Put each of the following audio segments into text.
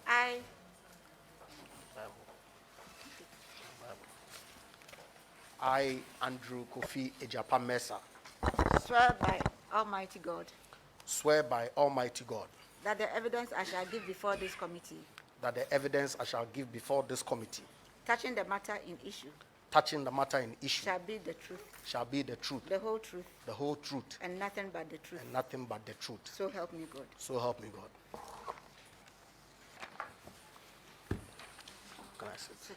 I I, Andrew Kofi Egyapa Mercer, swear by Almighty God swear by Almighty God that the evidence I shall give before this committee that the evidence I shall give before this committee touching the matter in issue touching the matter in issue shall be the truth, shall be the truth, the whole truth, the whole truth, and nothing but the truth. and nothing but the truth. So help me God. So help me God. Can I sit? Sit.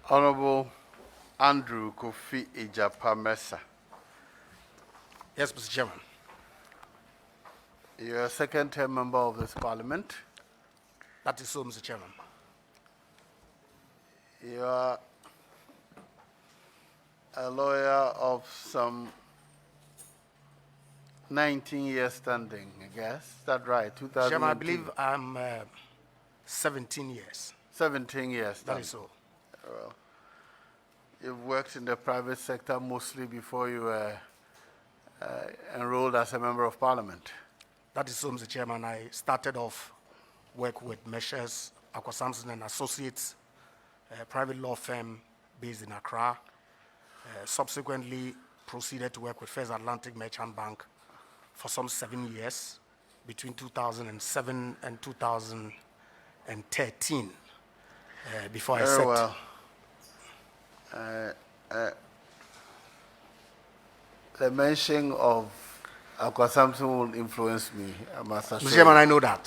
Honorable Andrew Kofi Egyapa Mercer, Yes, Mr. Chairman. you're a second-term member of this parliament. That is so, Mr. Chairman. You are a lawyer of some 19 years standing, I guess. Is that right? 2000. Chairman, I believe I'm 17 years. 17 years. That is so. Well, you've worked in the private sector mostly before you were enrolled as a member of parliament. That is so, Mr. Chairman. I started off work with Mercer, Sampson and Associates, a private law firm based in Accra. Subsequently proceeded to work with First Atlantic Merchant Bank for some 7 years, between 2007 and 2013, before I Very set. well. The mention of Aqua Samson will influence me, I must assure Mr. Chairman, you. I know that.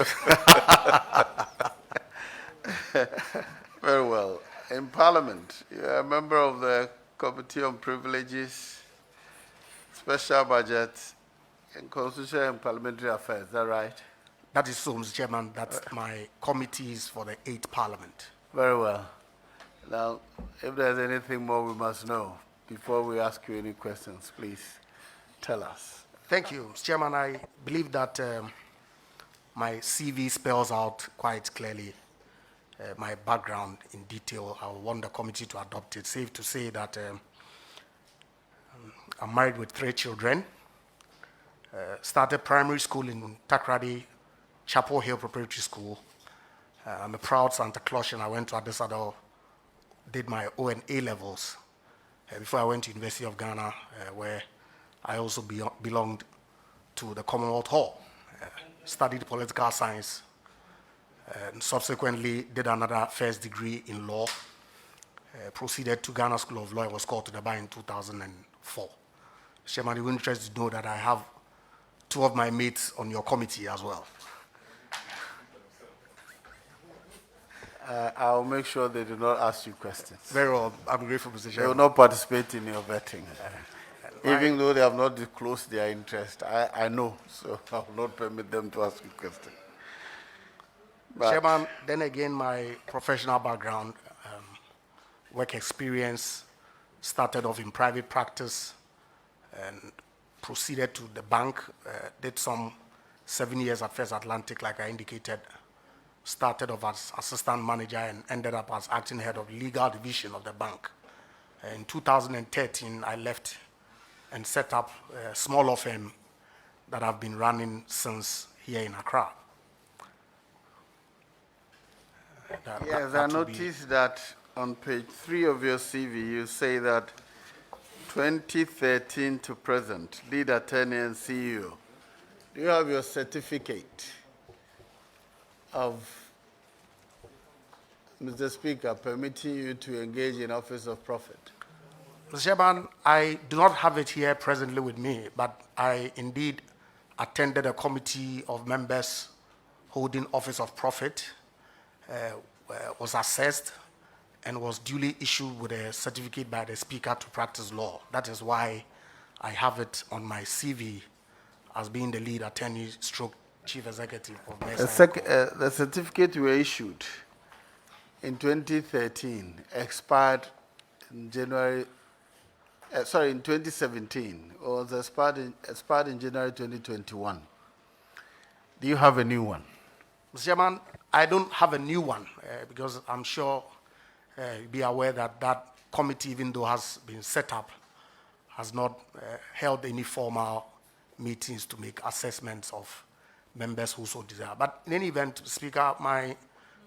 Very well. In Parliament, you're a member of the Committee on Privileges, Special Budget, and Constitutional and Parliamentary Affairs. Is that right? That is so, Mr. Chairman. That's my committees for the 8th Parliament. Very well. Now, if there's anything more we must know before we ask you any questions, please tell us. Thank you, Mr. Chairman. I believe that my CV spells out quite clearly my background in detail. I want the committee to adopt it. Safe to say that I'm married with 3 children. Started primary school in Takrady, Chapel Hill Preparatory School. I'm a proud Santa Clausian. I went to Adesado, did my O and A levels before I went to University of Ghana, where I also belonged to the Commonwealth Hall. Studied political science, and subsequently did another first degree in law. Proceeded to Ghana School of Law. I was called to the bar in 2004. Chairman, you're interested to know that I have 2 of my mates on your committee as well. I'll make sure they do not ask you questions. Very well. I'm grateful, Mr. They will Chairman. not participate in your vetting. Even though they have not disclosed their interest, I know, so I will not permit them to ask you questions. But Chairman, then again, my professional background, work experience, started off in private practice and proceeded to the bank, did some 7 years at First Atlantic, like I indicated, started off as assistant manager and ended up as acting head of legal division of the bank. In 2013, I left and set up a small law firm that I've been running since here in Accra. yes, I noticed that on page 3 of your CV, you say that 2013 to present, lead attorney and CEO. Do you have your certificate of, Mr. Speaker, permitting you to engage in office of profit? Mr. Chairman, I do not have it here presently with me, but I indeed attended a committee of members holding office of profit, was assessed, and was duly issued with a certificate by the Speaker to practice law. That is why I have it on my CV as being the lead attorney stroke chief executive of Mercer. The certificate you were issued in 2013 expired in January, in 2017, or was expired in January 2021. Do you have a new one? Mr. Chairman, I don't have a new one because I'm sure you'll be aware that that committee, even though has been set up, has not held any formal meetings to make assessments of members who so desire. But in any event, Speaker, my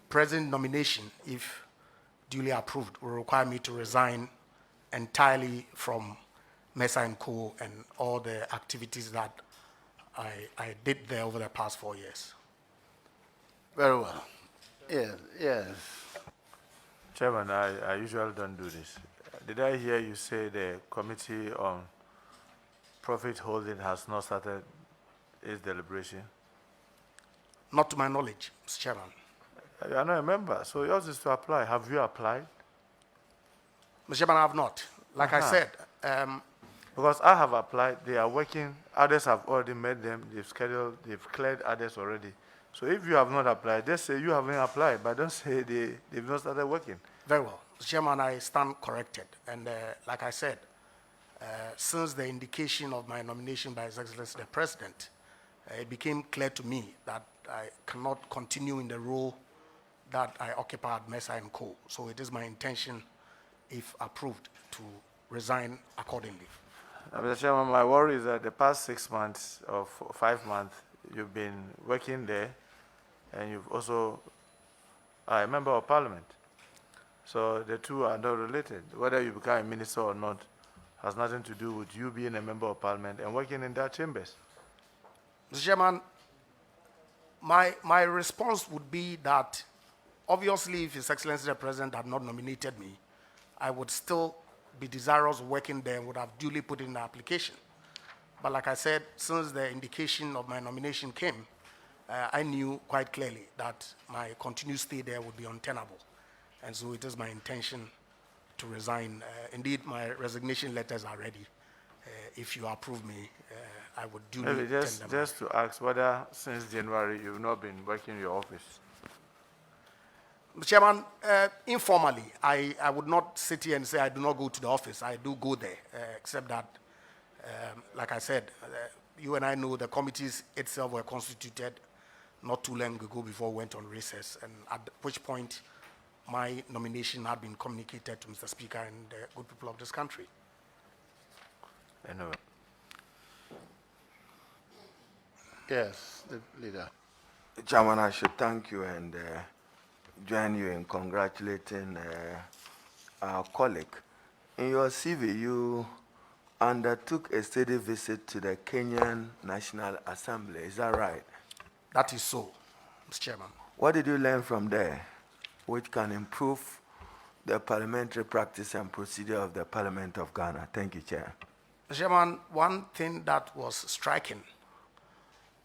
present nomination, if duly approved, will require me to resign entirely from Mercer and Co. and all the activities that I did there over the past 4 years. Very well. Yes, yes. Chairman, I usually don't do this. Did I hear you say the committee on profit holding has not started its deliberation? Not to my knowledge, Mr. Chairman. You are not a member, so yours is to apply. Have you applied? Mr. Chairman, I have not. Like I said, Because I have applied, they are working, others have already met them, they've scheduled, they've cleared others already. So if you have not applied, just say you haven't applied, but don't say they've not started working. very well. Mr. Chairman, I stand corrected. And like I said, since the indication of my nomination by His Excellency the President, it became clear to me that I cannot continue in the role that I occupy at Mercer and Co. So it is my intention, if approved, to resign accordingly. Mr. Chairman, my worry is that the past 6 months or 5 months, you've been working there, and you've also are a member of parliament. So the two are not related. Whether you become a minister or not has nothing to do with you being a member of parliament and working in their chambers. Mr. Chairman, my response would be that obviously if His Excellency the President had not nominated me, I would still be desirous of working there and would have duly put in the application. But like I said, since the indication of my nomination came, I knew quite clearly that my continued stay there would be untenable. And so it is my intention to resign. Indeed, my resignation letters are ready. If you approve me, I would duly Maybe tender just, them. just to ask whether since January you've not been working in your office. Mr. Chairman, informally, I would not sit here and say I do not go to the office. I do go there, except that, like I said, you and I know the committees itself were constituted not too long ago before we went on recess, and at which point my nomination had been communicated to Mr. Speaker and the good people of this country. Anyway. Yes, the leader. Chairman, I should thank you and join you in congratulating our colleague. In your CV, you undertook a steady visit to the Kenyan National Assembly. Is that right? That is so, Mr. Chairman. What did you learn from there, which can improve the parliamentary practice and procedure of the Parliament of Ghana? Thank you, Chair. Mr. Chairman, one thing that was striking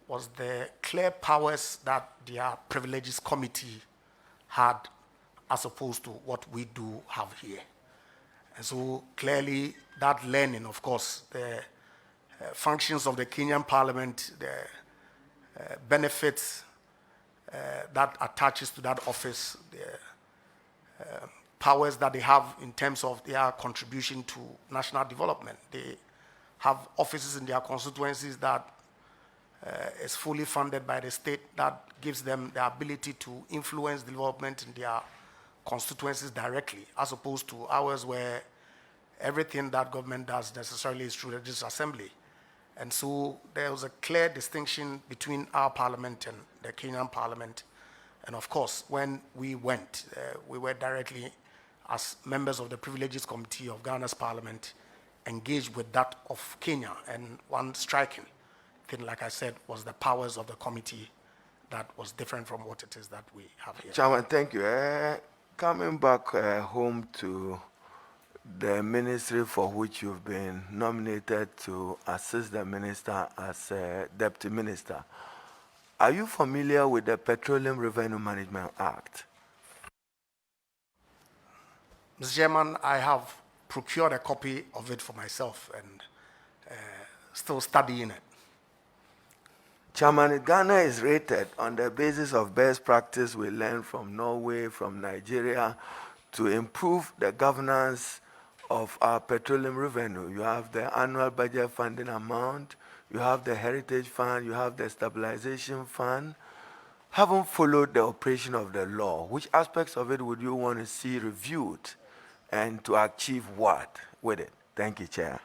was the clear powers that their Privileges Committee had as opposed to what we do have here. And so clearly that learning, of course, the functions of the Kenyan Parliament, the benefits that attaches to that office, the powers that they have in terms of their contribution to national development. They have offices in their constituencies that is fully funded by the state, that gives them the ability to influence development in their constituencies directly, as opposed to ours where everything that government does necessarily is through this assembly. And so there was a clear distinction between our parliament and the Kenyan parliament. And of course, when we went, we were directly, as members of the Privileges Committee of Ghana's parliament, engaged with that of Kenya. And one striking thing, like I said, was the powers of the committee that was different from what it is that we have here. Chairman, thank you. Coming back home to the ministry for which you've been nominated to assist the minister as deputy minister, are you familiar with the Petroleum Revenue Management Act? Mr. Chairman, I have procured a copy of it for myself and still studying it. Chairman, Ghana is rated on the basis of best practice we learned from Norway, from Nigeria, to improve the governance of our petroleum revenue. You have the annual budget funding amount, you have the heritage fund, you have the stabilization fund. Haven't followed the operation of the law. Which aspects of it would you want to see reviewed and to achieve what with it? Thank you, Chair.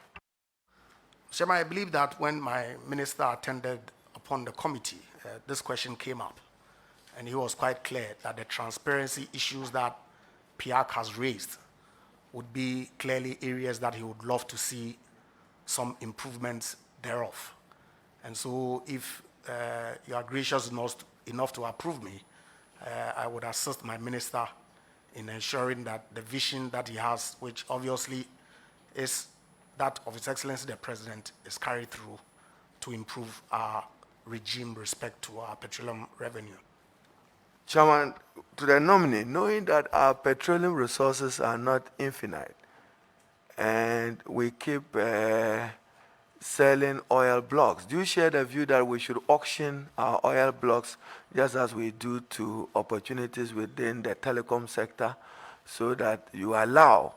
Chairman, I believe that when my minister attended upon the committee, this question came up. And he was quite clear that the transparency issues that PIAC has raised would be clearly areas that he would love to see some improvements thereof. And so if you are gracious enough to approve me, I would assist my minister in ensuring that the vision that he has, which obviously is that of His Excellency the President, is carried through to improve our regime with respect to our petroleum revenue. Chairman, to the nominee, knowing that our petroleum resources are not infinite, and we keep selling oil blocks, do you share the view that we should auction our oil blocks just as we do to opportunities within the telecom sector, so that you allow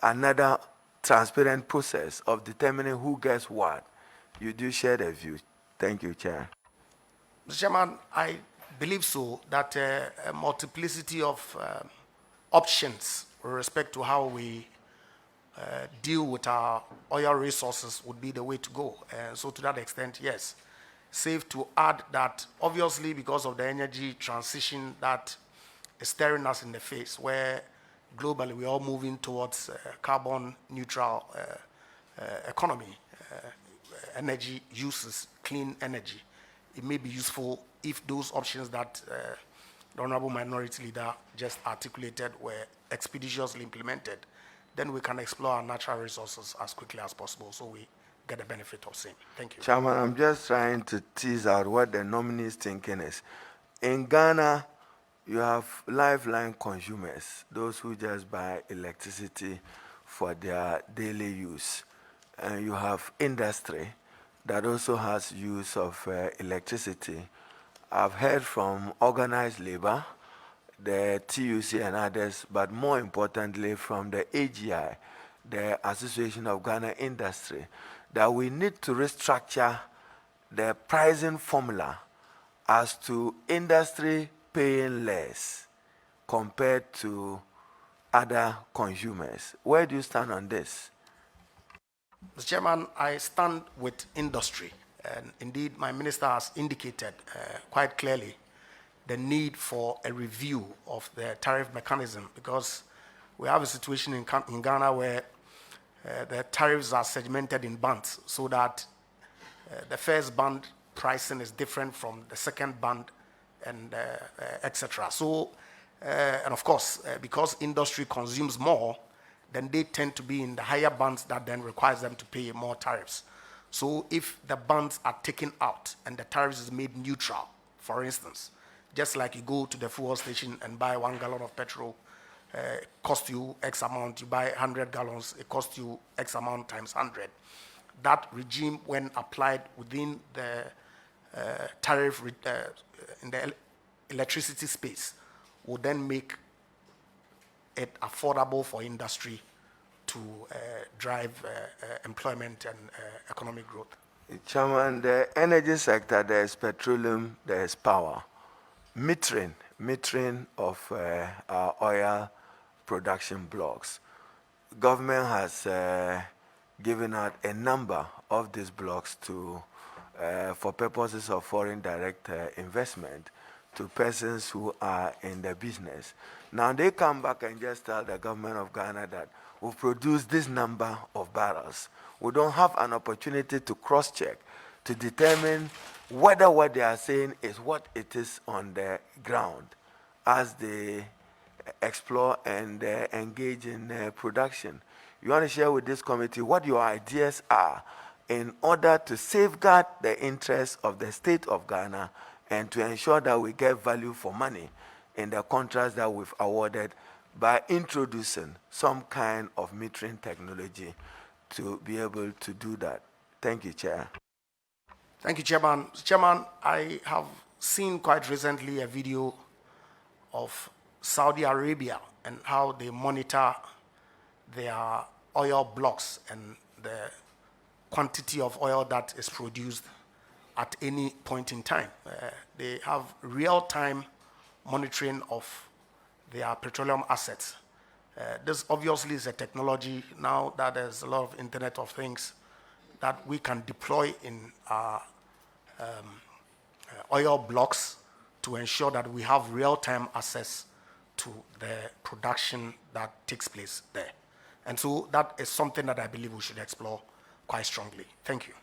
another transparent process of determining who gets what? You do share the view. Thank you, Chair. Mr. Chairman, I believe so, that a multiplicity of options with respect to how we deal with our oil resources would be the way to go. So to that extent, yes. Safe to add that obviously because of the energy transition that is staring us in the face, where globally we're all moving towards carbon neutral economy, energy uses, clean energy, it may be useful if those options that the Honorable Minority Leader just articulated were expeditiously implemented, then we can explore our natural resources as quickly as possible so we get the benefit of same. Thank you. Chairman, I'm just trying to tease out what the nominee's thinking is. In Ghana, you have lifeline consumers, those who just buy electricity for their daily use. And you have industry that also has use of electricity. I've heard from organized labor, the TUC and others, but more importantly from the AGI, the Association of Ghana Industry, that we need to restructure the pricing formula as to industry paying less compared to other consumers. Where do you stand on this? Mr. Chairman, I stand with industry, and indeed my minister has indicated quite clearly the need for a review of the tariff mechanism, because we have a situation in Ghana where the tariffs are segmented in bands, so that the first band pricing is different from the second band, and etc. So, and of course, because industry consumes more, then they tend to be in the higher bands that then requires them to pay more tariffs. So if the bands are taken out and the tariffs is made neutral, for instance, just like you go to the fuel station and buy 1 gallon of petrol, it costs you X amount, you buy 100 gallons, it costs you X amount times 100. That regime, when applied within the tariff in the electricity space, will then make it affordable for industry to drive employment and economic growth. Chairman, the energy sector, there is petroleum, there is power. Metering of our oil production blocks. Government has given out a number of these blocks to, for purposes of foreign direct investment, to persons who are in the business. Now they come back and just tell the government of Ghana that we've produced this number of barrels. We don't have an opportunity to cross-check, to determine whether what they are saying is what it is on the ground as they explore and engage in production. You want to share with this committee what your ideas are in order to safeguard the interests of the state of Ghana and to ensure that we get value for money in the contracts that we've awarded, by introducing some kind of metering technology to be able to do that. Thank you, Chair. Thank you, Chairman. Chairman, I have seen quite recently a video of Saudi Arabia and how they monitor their oil blocks and the quantity of oil that is produced at any point in time. They have real-time monitoring of their petroleum assets. This obviously is a technology now that there's a lot of Internet of Things. that we can deploy in oil blocks to ensure that we have real-time access to the production that takes place there. And so that is something that I believe we should explore quite strongly. Thank you.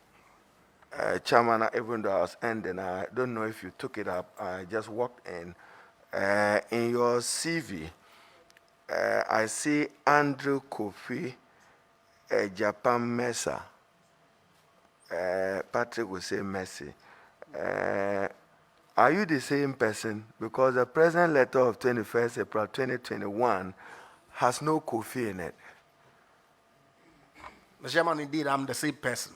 Chairman, even though I was ending, I don't know if you took it up. I just walked in. In your CV, I see Andrew Kofi Egyapa Mercer. Patrick will say Mercy. Are you the same person? Because the present letter of 21st April 2021 has no Kofi in it. Mr. Chairman, indeed, I'm the same person.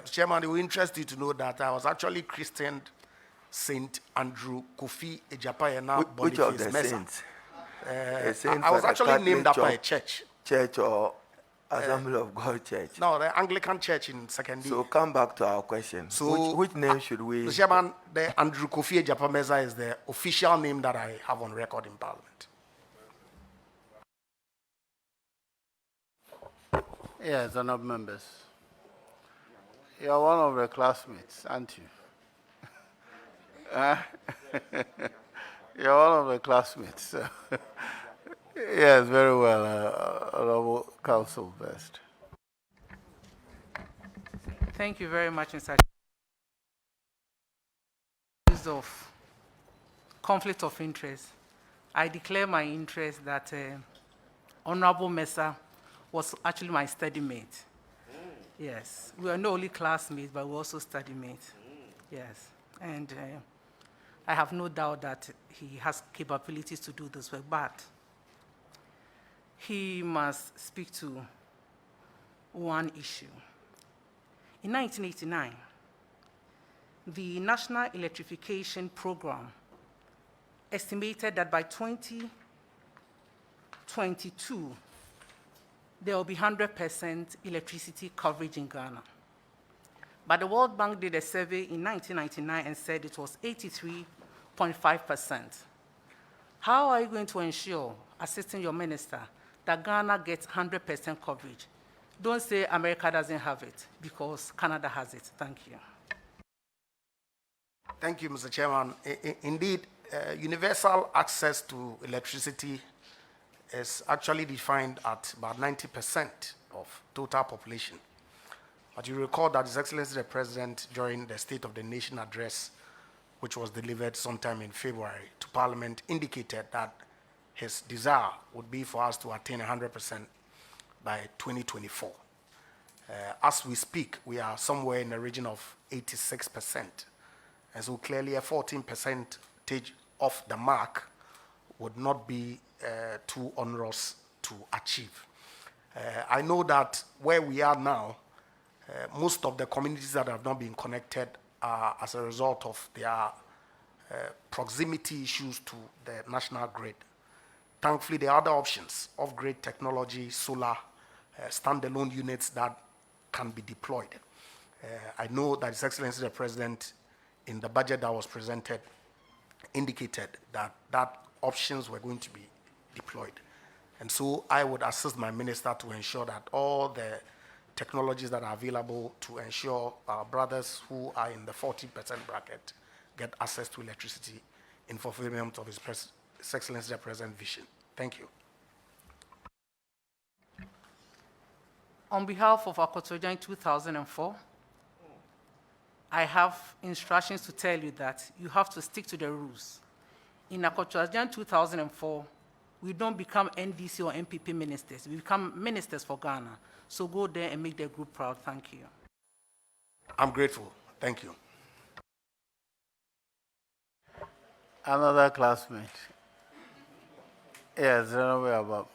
Chairman, it will interest you to know that I was actually christened Saint Andrew Kofi Egyapa Which of the Mercer. saints? I was actually named after a church. Church or Assembly of God Church? No, the Anglican Church in second year. So come back to our question. So, which name should we? Mr. Chairman, the Andrew Kofi Egyapa Mercer is the official name that I have on record in Parliament. Yes, honourable members. You are one of the classmates, aren't you? You are one of the classmates. So yes, very well, Honourable Council Best. Thank you very much, Mr. Of conflict of interest, I declare my interest that Honorable Mercer was actually my study mate. Yes, we are not only classmates, but we also study mates. Yes, and I have no doubt that he has capabilities to do this work, but he must speak to one issue. In 1989, the National Electrification Program estimated that by 2022, there will be 100% electricity coverage in Ghana. But the World Bank did a survey in 1999 and said it was 83.5%. How are you going to ensure, assisting your minister, that Ghana gets 100% coverage? Don't say America doesn't have it, because Canada has it. Thank you. Thank you, Mr. Chairman. Indeed, universal access to electricity is actually defined at about 90% of total population. But you recall that His Excellency the President, during the State of the Nation address, which was delivered sometime in February to Parliament, indicated that his desire would be for us to attain 100% by 2024. As we speak, we are somewhere in the region of 86%. And so clearly a 14% off the mark would not be too onerous to achieve. I know that where we are now, most of the communities that have not been connected are as a result of their proximity issues to the national grid. Thankfully, there are other options of grid technology, solar, standalone units that can be deployed. I know that His Excellency the President, in the budget that was presented, indicated that options were going to be deployed. And so I would assist my minister to ensure that all the technologies that are available to ensure our brothers who are in the 40% bracket get access to electricity in fulfillment of His Excellency the President's vision. Thank you. On behalf of Akotojan 2004, I have instructions to tell you that you have to stick to the rules. In Akotojan 2004, we don't become NDC or MPP ministers. We become ministers for Ghana. So go there and make the group proud. Thank you. I'm grateful. Thank you. Another classmate. Yes, Honourable Abab.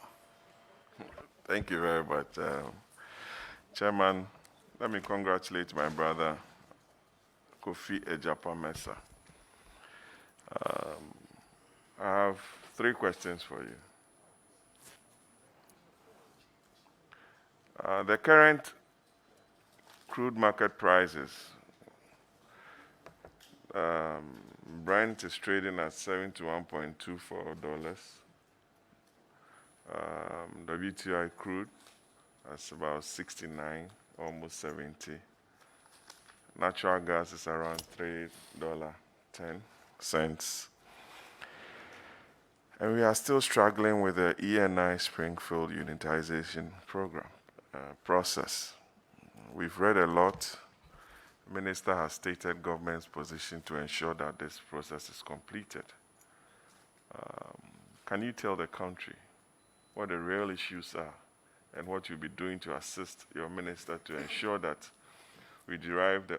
Thank you very much. Chairman, let me congratulate my brother, Kofi Egyapa Mercer. I have 3 questions for you. The current crude market prices, Brent is trading at $71.24. WTI crude, that's about 69 almost 70. Natural gas is around $3.10. And we are still struggling with the ENI Springfield unitization program process. We've read a lot. The Minister has stated government's position to ensure that this process is completed. Can you tell the country what the real issues are and what you'll be doing to assist your minister to ensure that we derive the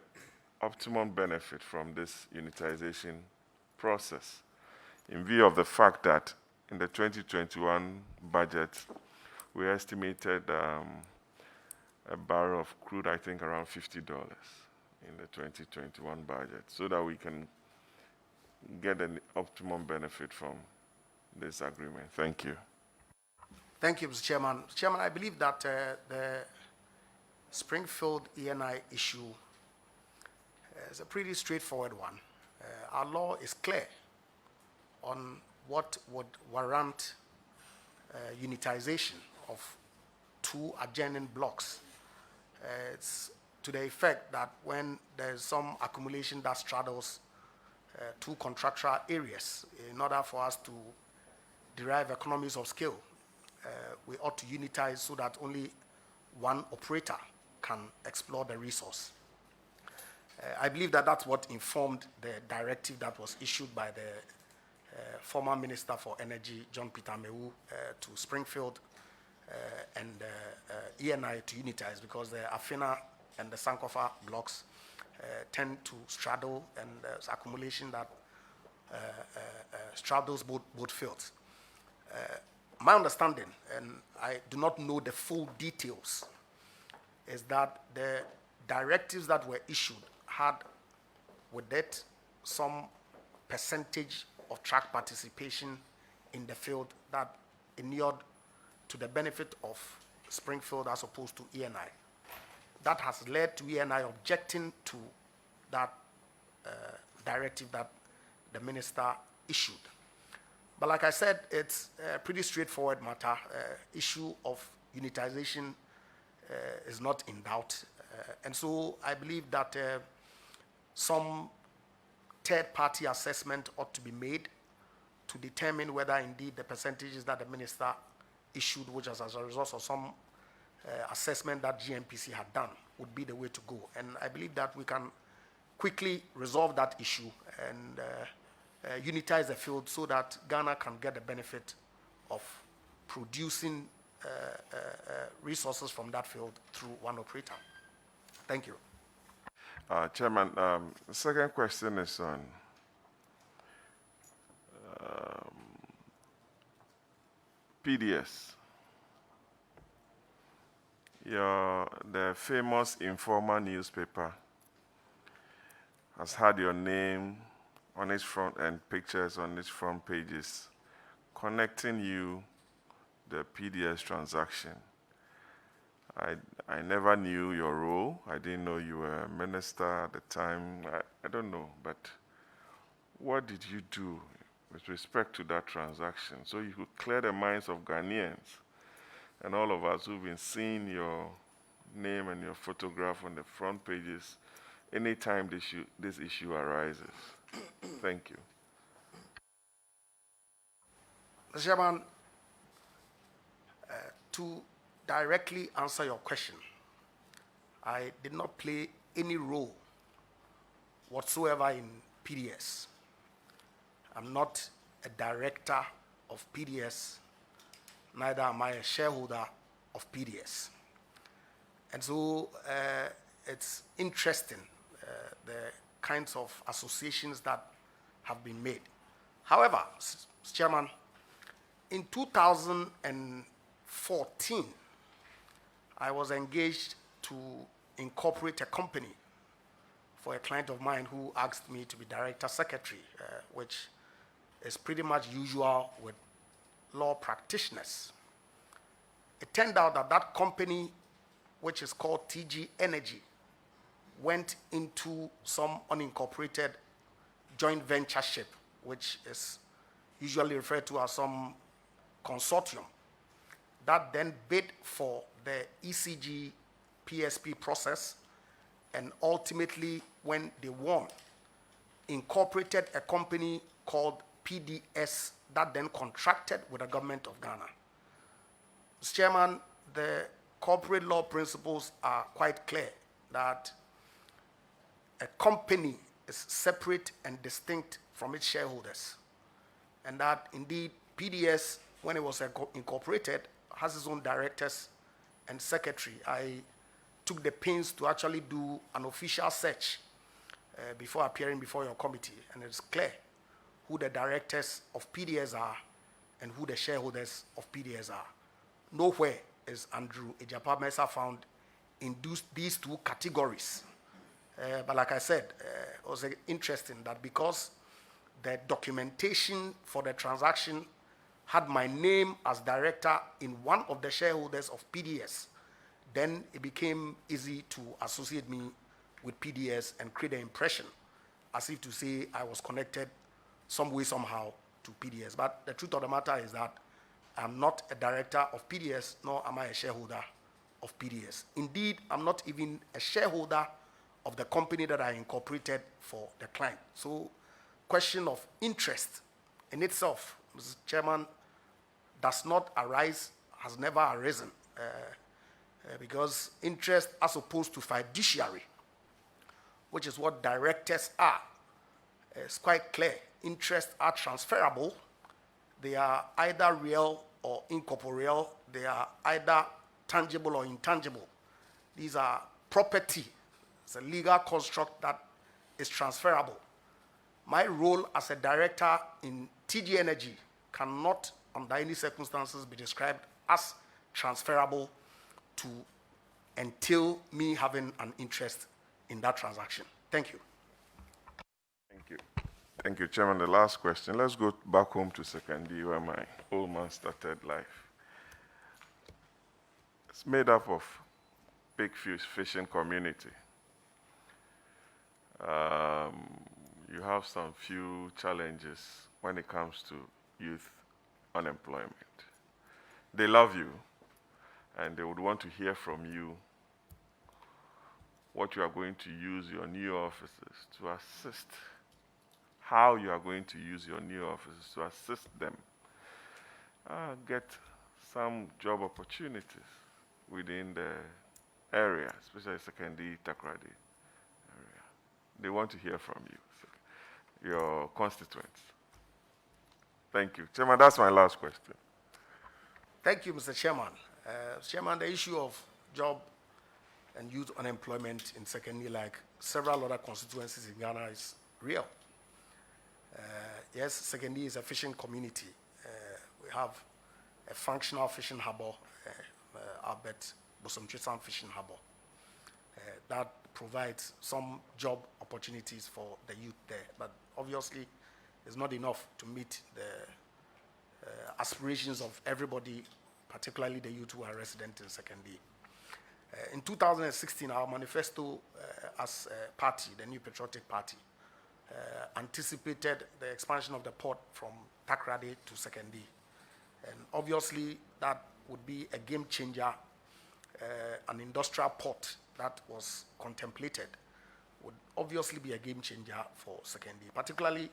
optimum benefit from this unitization process, in view of the fact that in the 2021 budget, we estimated a barrel of crude, I think, around $50 in the 2021 budget, so that we can get an optimum benefit from this agreement. Thank you. Thank you, Mr. Chairman. Mr. Chairman, I believe that the Springfield ENI issue is a pretty straightforward one. Our law is clear on what would warrant unitization of two adjoining blocks. It's to the effect that when there's some accumulation that straddles two contractual areas, in order for us to derive economies of scale, we ought to unitize so that only one operator can explore the resource. I believe that that's what informed the directive that was issued by the former Minister for Energy, John Peter Mewu, to Springfield and ENI to unitize, because the Afena and the Sankofa blocks tend to straddle, and there's accumulation that straddles both fields. My understanding, and I do not know the full details, is that the directives that were issued had with it some percentage of track participation in the field that inured to the benefit of Springfield as opposed to ENI. That has led to ENI objecting to that directive that the minister issued. But like I said, it's a pretty straightforward matter. Issue of unitization is not in doubt. And so I believe that some third-party assessment ought to be made to determine whether indeed the percentages that the minister issued, which is as a result of some assessment that GNPC had done, would be the way to go. And I believe that we can quickly resolve that issue and unitize the field so that Ghana can get the benefit of producing resources from that field through one operator. Thank you. Chairman, the second question is on PDS. The famous Informer newspaper has had your name on its front and pictures on its front pages connecting you, the PDS transaction. I never knew your role. I didn't know you were a minister at the time. I don't know, but what did you do with respect to that transaction so you could clear the minds of Ghanaians and all of us who've been seeing your name and your photograph on the front pages anytime this issue arises? Thank you. Mr. Chairman, to directly answer your question, I did not play any role whatsoever in PDS. I'm not a director of PDS, neither am I a shareholder of PDS. And so it's interesting, the kinds of associations that have been made. However, Mr. Chairman, in 2014, I was engaged to incorporate a company for a client of mine who asked me to be director secretary, which is pretty much usual with law practitioners. It turned out that that company, which is called TG Energy, went into some unincorporated joint ventureship, which is usually referred to as some consortium, that then bid for the ECG PSP process, and ultimately, when they won, incorporated a company called PDS that then contracted with the government of Ghana. Mr. Chairman, the corporate law principles are quite clear that a company is separate and distinct from its shareholders, and that indeed PDS, when it was incorporated, has its own directors and secretary. I took the pains to actually do an official search before appearing before your committee, and it's clear who the directors of PDS are and who the shareholders of PDS are. Nowhere is Andrew Egyapa Mercer found in these two categories. But like I said, it was interesting that because the documentation for the transaction had my name as director in one of the shareholders of PDS, then it became easy to associate me with PDS and create the impression as if to say I was connected some way, somehow to PDS. But the truth of the matter is that I'm not a director of PDS, nor am I a shareholder of PDS. Indeed, I'm not even a shareholder of the company that I incorporated for the client. So, question of interest in itself, Mr. Chairman, does not arise, has never arisen, because interest as opposed to fiduciary, which is what directors are, is quite clear. Interests are transferable. They are either real or incorporeal. They are either tangible or intangible. These are property. It's a legal construct that is transferable. My role as a director in TG Energy cannot, under any circumstances, be described as transferable to entail me having an interest in that transaction. Thank you. Thank you. Thank you, Chairman. The last question. Let's go back home to Secondary, where my old man started life. It's made up of big fish fishing community. You have some few challenges when it comes to youth unemployment. They love you, and they would want to hear from you what you are going to use your new offices to assist, how you are going to use your new offices to assist them get some job opportunities within the area, especially Secondary, Takrady area. They want to hear from you, your constituents. Thank you. Chairman, that's my last question. Thank you, Mr. Chairman. Chairman, the issue of job and youth unemployment in Secondary, like several other constituencies in Ghana, is real. Yes, Secondary is a fishing community. We have a functional fishing harbor, Albert Bosomchisan Fishing Harbor, that provides some job opportunities for the youth there. But obviously, it's not enough to meet the aspirations of everybody, particularly the youth who are resident in Secondary. In 2016, our manifesto as a party, the New Patriotic Party, anticipated the expansion of the port from Takrady to Secondary. And obviously, that would be a game changer. An industrial port that was contemplated would obviously be a game changer for Secondary, particularly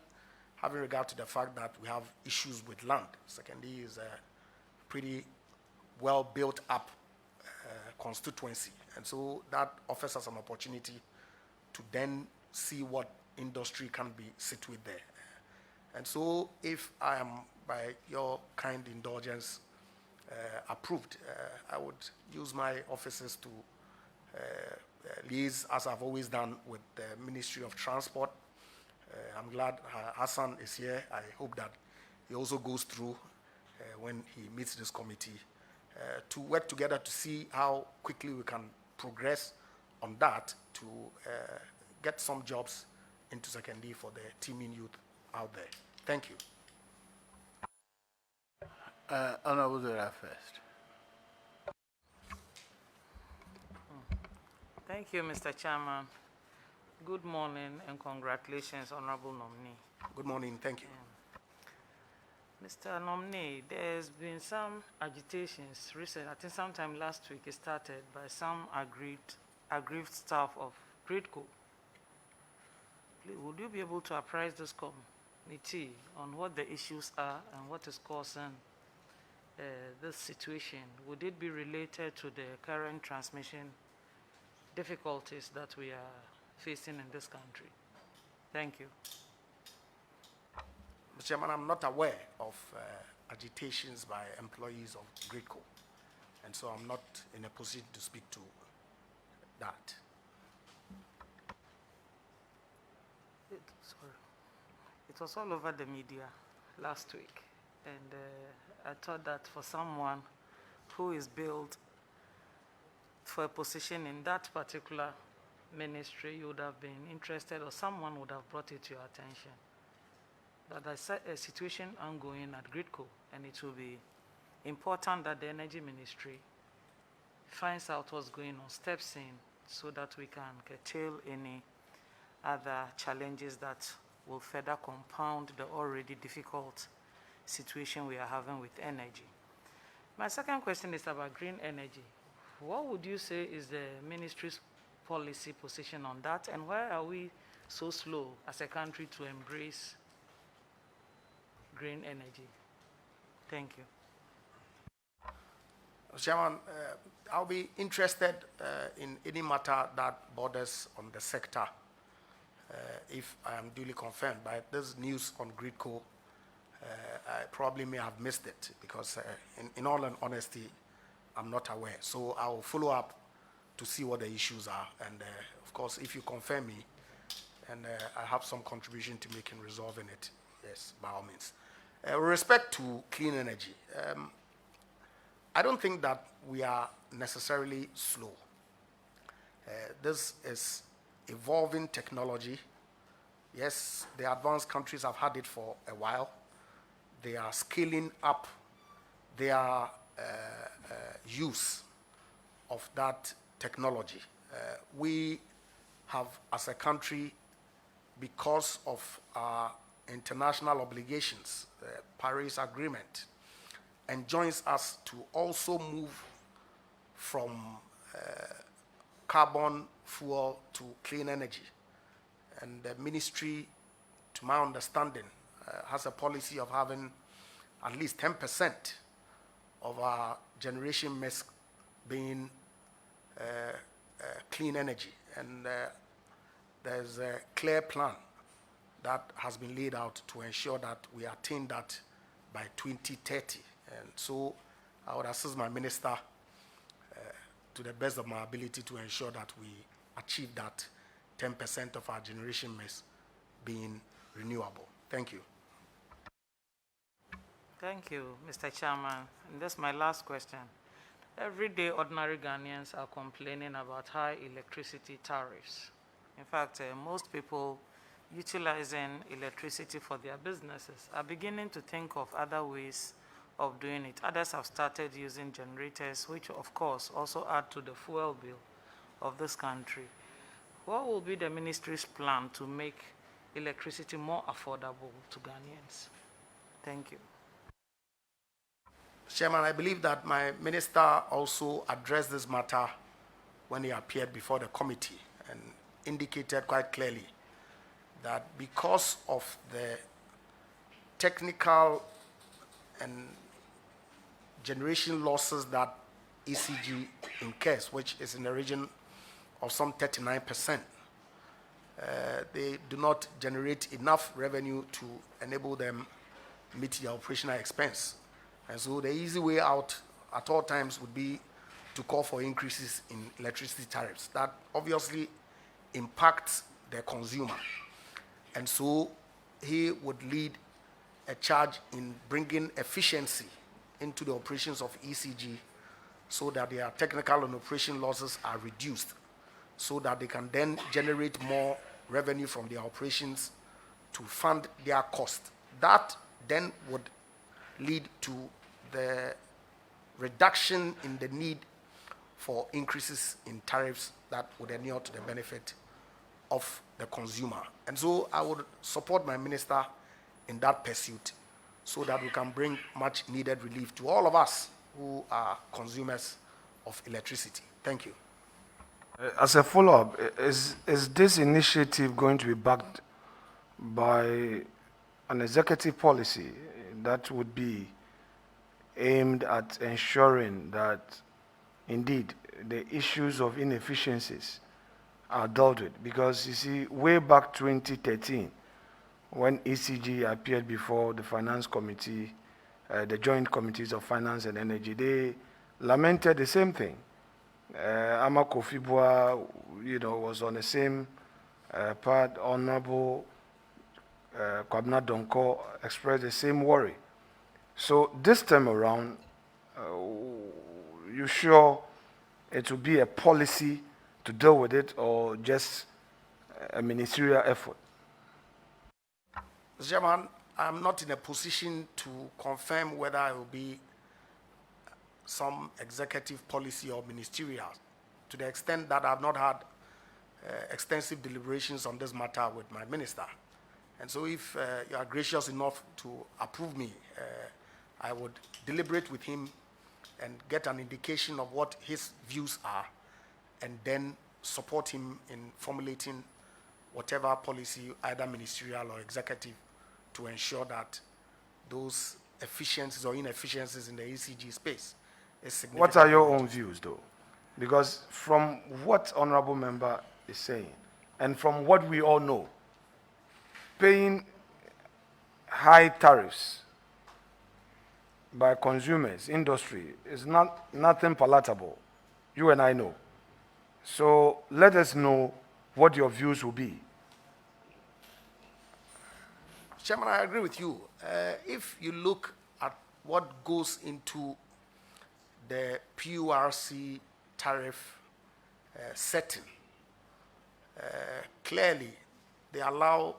having regard to the fact that we have issues with land. Secondary is a pretty well built up constituency, and so that offers us an opportunity to then see what industry can be situated there. And so if I am, by your kind indulgence, approved, I would use my offices to liaise, as I've always done, with the Ministry of Transport. I'm glad Hassan is here. I hope that he also goes through when he meets this committee to work together to see how quickly we can progress on that to get some jobs into Secondary for the teeming youth out there. Thank you. Honorable Zura first. Thank you, Mr. Chairman. Good morning and congratulations, Honorable Nominee. Good morning. Thank you. Mr. Nominee, there's been some agitations recent. I think sometime last week it started by some aggrieved staff of Gridco. Please, would you be able to apprise this committee on what the issues are and what is causing this situation? Would it be related to the current transmission difficulties that we are facing in this country? Thank you. Mr. Chairman, I'm not aware of agitations by employees of Gridco, and so I'm not in a position to speak to that. It was all over the media last week, and I thought that for someone who is billed for a position in that particular ministry, you would have been interested, or someone would have brought it to your attention. That there's a situation ongoing at Gridco, and it will be important that the Energy Ministry finds out what's going on, steps in, so that we can curtail any other challenges that will further compound the already difficult situation we are having with energy. My second question is about green energy. What would you say is the ministry's policy position on that, and why are we so slow as a country to embrace green energy? Thank you. Mr. Chairman, I'll be interested in any matter that borders on the sector if I am duly confirmed. But this news on Gridco, I probably may have missed it because in all honesty, I'm not aware. So I will follow up to see what the issues are. And of course, if you confirm me, and I have some contribution to make in resolving it, yes, by all means. With respect to clean energy, I don't think that we are necessarily slow. This is evolving technology. Yes, the advanced countries have had it for a while. They are scaling up their use of that technology. We have, as a country, because of our international obligations, the Paris Agreement enjoins us to also move from carbon fuel to clean energy. And the ministry, to my understanding, has a policy of having at least 10% of our generation mix being clean energy. And there's a clear plan that has been laid out to ensure that we attain that by 2030. And so I would assist my minister to the best of my ability to ensure that we achieve that 10% of our generation mix being renewable. Thank you. Thank you, Mr. Chairman. And that's my last question. Every day, ordinary Ghanaians are complaining about high electricity tariffs. In fact, most people utilizing electricity for their businesses are beginning to think of other ways of doing it. Others have started using generators, which of course also add to the fuel bill of this country. What will be the ministry's plan to make electricity more affordable to Ghanaians? Thank you. Chairman, I believe that my minister also addressed this matter when he appeared before the committee and indicated quite clearly that because of the technical and generation losses that ECG incurs, which is in the region of some 39%, they do not generate enough revenue to enable them meet their operational expense. And so the easy way out at all times would be to call for increases in electricity tariffs. That obviously impacts the consumer. And so he would lead a charge in bringing efficiency into the operations of ECG so that their technical and operation losses are reduced, so that they can then generate more revenue from their operations to fund their cost. That then would lead to the reduction in the need for increases in tariffs that would inure to the benefit of the consumer. And so I would support my minister in that pursuit so that we can bring much needed relief to all of us who are consumers of electricity. Thank you. As a follow-up, is this initiative going to be backed by an executive policy that would be aimed at ensuring that indeed the issues of inefficiencies are dealt with? Because you see, way back 2013, when ECG appeared before the Finance Committee, the Joint Committees of Finance and Energy, they lamented the same thing. Ama Kofi Boa, was on the same part. Honorable Kwabena Donko expressed the same worry. So this time around, you sure it will be a policy to deal with it, or just a ministerial effort? Mr. Chairman, I'm not in a position to confirm whether it will be some executive policy or ministerial, to the extent that I've not had extensive deliberations on this matter with my minister. And so if you are gracious enough to approve me, I would deliberate with him and get an indication of what his views are, and then support him in formulating whatever policy, either ministerial or executive, to ensure that those efficiencies or inefficiencies in the ECG space is significant. What are your own views, though? Because from what honorable member is saying, and from what we all know, paying high tariffs by consumers, industry, is nothing palatable. You and I know. So let us know what your views will be. Chairman, I agree with you. If you look at what goes into the PURC tariff setting, clearly they allow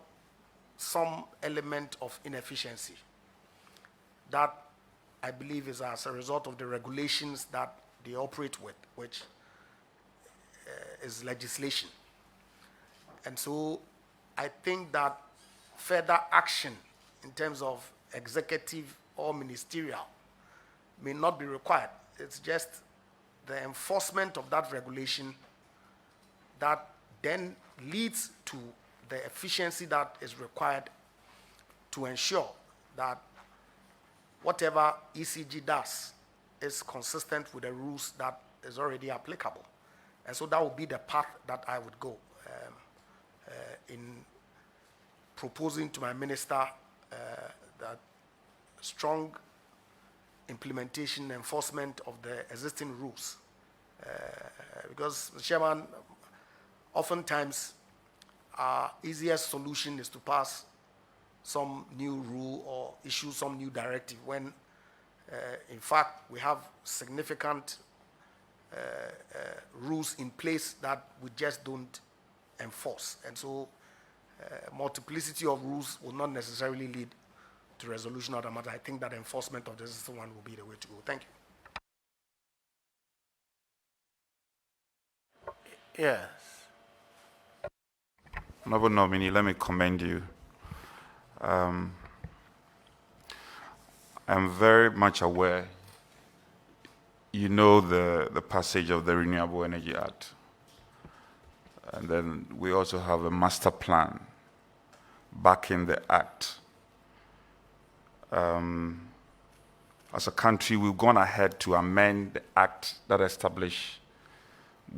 some element of inefficiency that I believe is as a result of the regulations that they operate with, which is legislation. And so I think that further action in terms of executive or ministerial may not be required. It's just the enforcement of that regulation that then leads to the efficiency that is required to ensure that whatever ECG does is consistent with the rules that is already applicable. And so that would be the path that I would go in proposing to my minister that strong implementation, enforcement of the existing rules. Because, Mr. Chairman, oftentimes our easiest solution is to pass some new rule or issue some new directive when, in fact, we have significant rules in place that we just don't enforce. And so multiplicity of rules will not necessarily lead to resolution of the matter. I think that enforcement of the existing one will be the way to go. Thank you. Yes. Honorable nominee, let me commend you. I'm very much aware you know the passage of the Renewable Energy Act. And then we also have a master plan backing the act. As a country, we've gone ahead to amend the act that established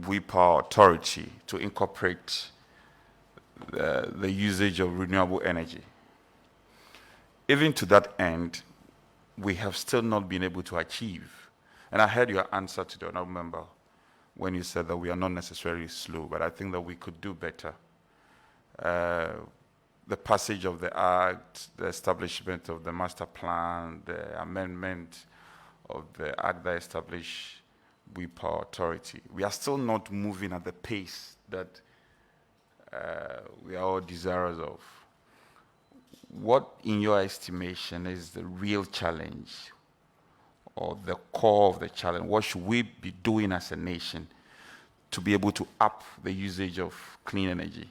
We Power Authority to incorporate the usage of renewable energy. Even to that end, we have still not been able to achieve. And I heard your answer to the honorable member when you said that we are not necessarily slow, but I think that we could do better. The passage of the act, the establishment of the master plan, the amendment of the act that established We Power Authority. We are still not moving at the pace that we are all desirous of. What, in your estimation, is the real challenge or the core of the challenge? What should we be doing as a nation to be able to up the usage of clean energy?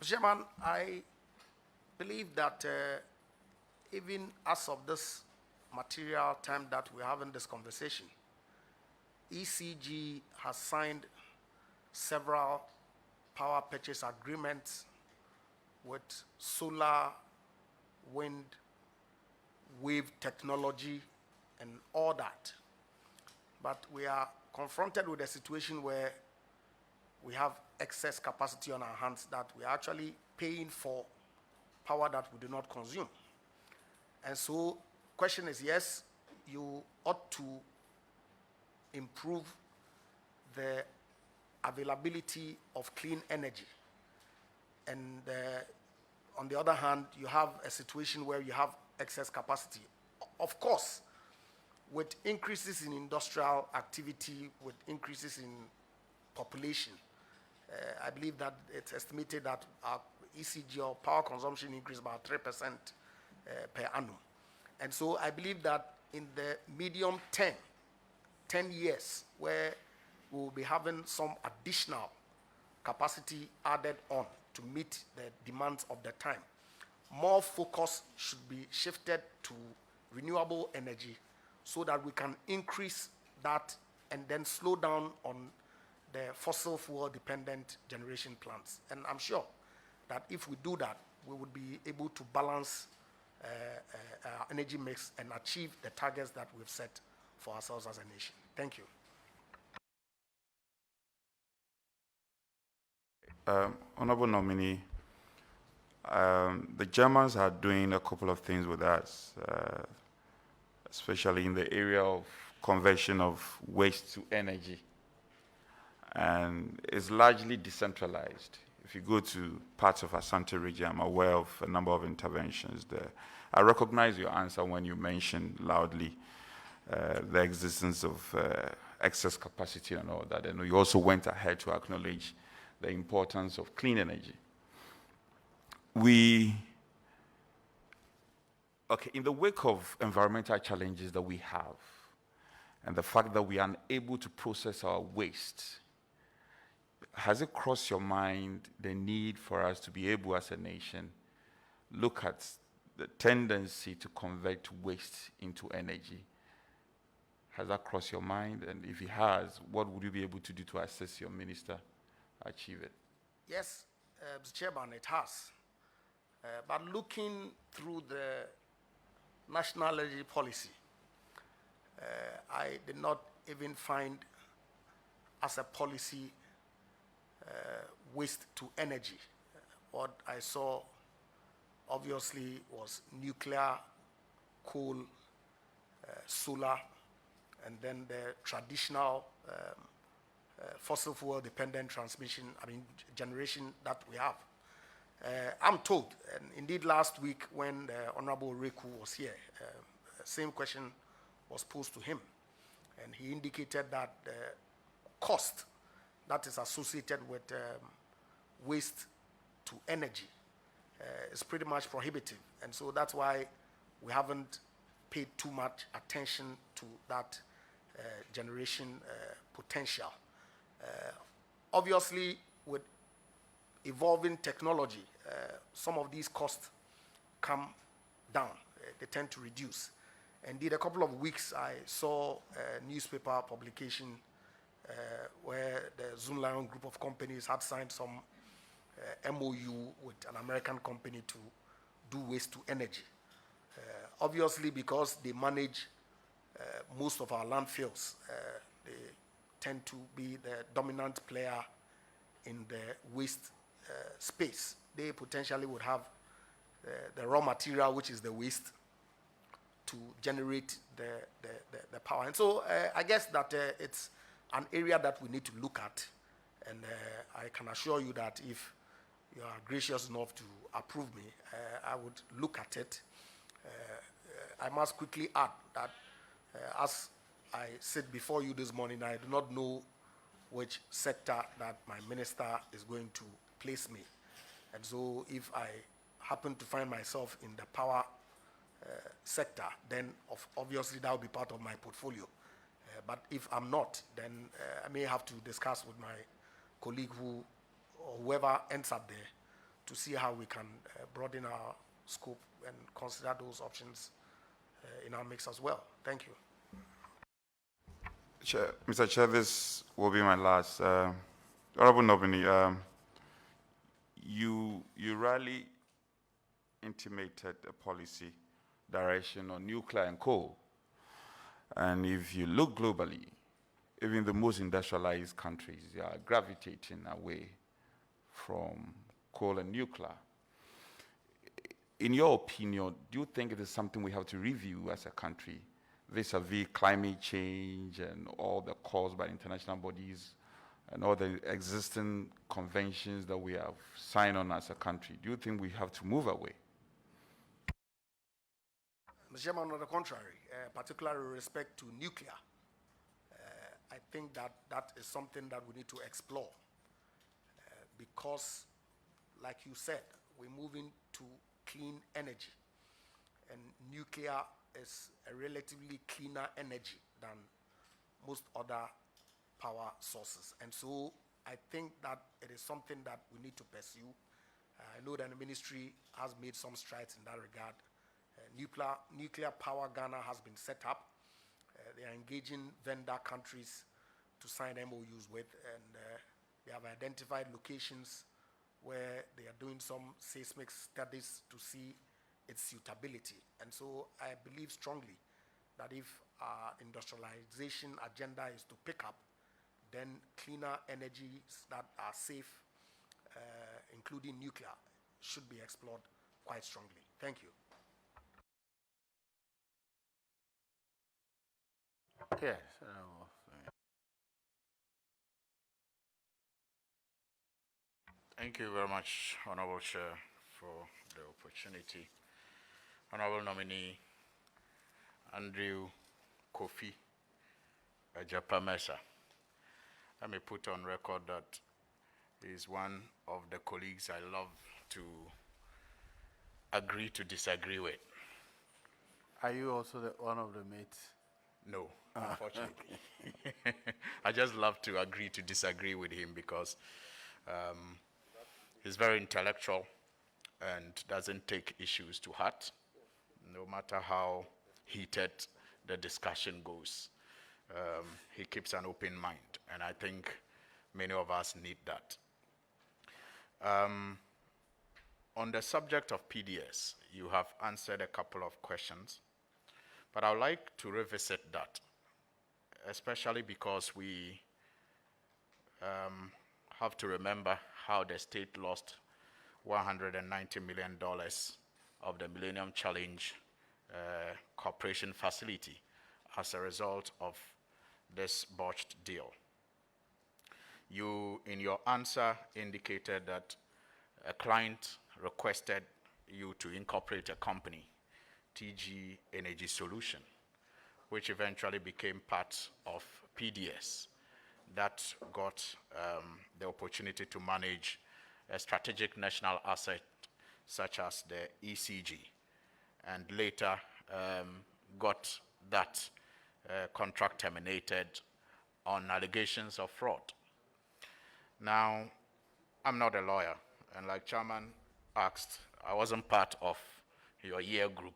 Mr. Chairman, I believe that even as of this material time that we're having this conversation, ECG has signed several power purchase agreements with solar, wind, wave technology, and all that. But we are confronted with a situation where we have excess capacity on our hands that we are actually paying for power that we do not consume. And so, question is, yes, you ought to improve the availability of clean energy. And on the other hand, you have a situation where you have excess capacity. Of course, with increases in industrial activity, with increases in population, I believe that it's estimated that our ECG or power consumption increased by 3% per annum. And so I believe that in the medium term, 10 years, where we will be having some additional capacity added on to meet the demands of the time, more focus should be shifted to renewable energy so that we can increase that and then slow down on the fossil fuel dependent generation plants. And I'm sure that if we do that, we would be able to balance our energy mix and achieve the targets that we've set for ourselves as a nation. Thank you. Honorable nominee, the Germans are doing a couple of things with us, especially in the area of conversion of waste to energy. And it's largely decentralized. If you go to parts of Asante region, I'm aware of a number of interventions there. I recognize your answer when you mentioned loudly the existence of excess capacity and all that. And you also went ahead to acknowledge the importance of clean energy. In the wake of environmental challenges that we have, and the fact that we are unable to process our waste, has it crossed your mind the need for us to be able as a nation look at the tendency to convert waste into energy? Has that crossed your mind? And if it has, what would you be able to do to assist your minister achieve it? Yes, Mr. Chairman, it has. But looking through the national energy policy, I did not even find as a policy waste to energy. What I saw obviously was nuclear, coal, solar, and then the traditional fossil fuel dependent generation that we have. I'm told, and indeed last week when the Honorable Reku was here, same question was posed to him, and he indicated that the cost that is associated with waste to energy is pretty much prohibitive, and so that's why we haven't paid too much attention to that generation potential. Obviously, with evolving technology, some of these costs come down. They tend to reduce. Indeed, a couple of weeks, I saw a newspaper publication where the Zoom Lion group of companies had signed some MOU with an American company to do waste to energy. Obviously, because they manage most of our landfills, they tend to be the dominant player in the waste space. They potentially would have the raw material, which is the waste, to generate the power. And so I guess that it's an area that we need to look at. And I can assure you that if you are gracious enough to approve me, I would look at it. I must quickly add that as I said before you this morning, I do not know which sector that my minister is going to place me. And so if I happen to find myself in the power sector, then obviously that will be part of my portfolio. But if I'm not, then I may have to discuss with my colleague or whoever ends up there to see how we can broaden our scope and consider those options in our mix as well. Thank you. Chair, Mr. Chair, this will be my last. Honorable nominee, you rarely intimated a policy direction on nuclear and coal. And if you look globally, even the most industrialized countries, they are gravitating away from coal and nuclear. In your opinion, do you think it is something we have to review as a country, vis-a-vis climate change and all the calls by international bodies and all the existing conventions that we have signed on as a country? Do you think we have to move away? Mr. Chairman, on the contrary, particularly with respect to nuclear, I think that is something that we need to explore because, like you said, we're moving to clean energy, and nuclear is a relatively cleaner energy than most other power sources. And so I think that it is something that we need to pursue. I know that the ministry has made some strides in that regard. Nuclear Power Ghana has been set up. They are engaging vendor countries to sign MOUs with, and they have identified locations where they are doing some seismic studies to see its suitability. And so I believe strongly that if our industrialization agenda is to pick up, then cleaner energies that are safe, including nuclear, should be explored quite strongly. Thank you. Yes. Thank you very much, Honorable Chair, for the opportunity. Honorable nominee Andrew Kofi Egyapa Mercer. Let me put on record that he is one of the colleagues I love to agree to disagree with. Are you also one of the mates? No, unfortunately. I just love to agree to disagree with him because he's very intellectual and doesn't take issues to heart, no matter how heated the discussion goes. He keeps an open mind, and I think many of us need that. On the subject of PDS, you have answered a couple of questions, but I would like to revisit that, especially because we have to remember how the state lost $190 million of the Millennium Challenge Corporation facility as a result of this botched deal. You, in your answer, indicated that a client requested you to incorporate a company, TG Energy Solution, which eventually became part of PDS, that got the opportunity to manage a strategic national asset such as the ECG, and later got that contract terminated on allegations of fraud. Now, I'm not a lawyer, and like Chairman asked, I wasn't part of your year group,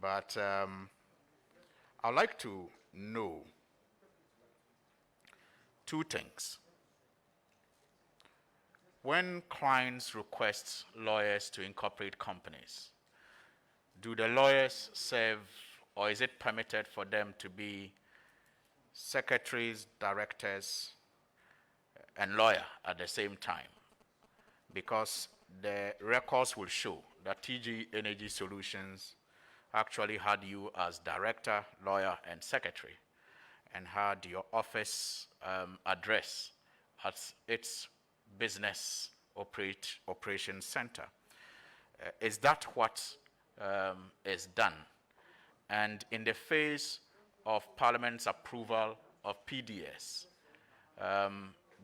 but I'd like to know two things. When clients request lawyers to incorporate companies, do the lawyers serve, or is it permitted for them to be secretaries, directors, and lawyer at the same time? Because the records will show that TG Energy Solutions actually had you as director, lawyer, and secretary, and had your office address at its business operations center. Is that what is done? And in the phase of Parliament's approval of PDS,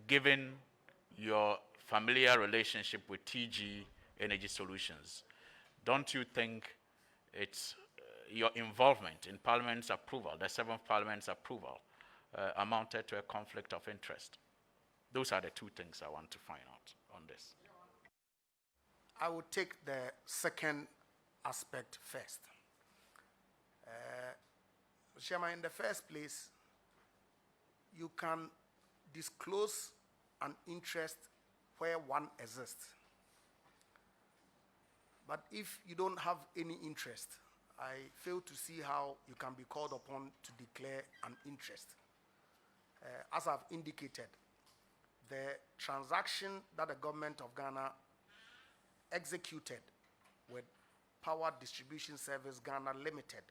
given your familiar relationship with TG Energy Solutions, don't you think it's your involvement in Parliament's approval, the 7th Parliament's approval, amounted to a conflict of interest? Those are the two things I want to find out on this. I would take the second aspect first. Chairman, in the first place, you can disclose an interest where one exists. But if you don't have any interest, I fail to see how you can be called upon to declare an interest. As I've indicated, the transaction that the government of Ghana executed with Power Distribution Service Ghana Limited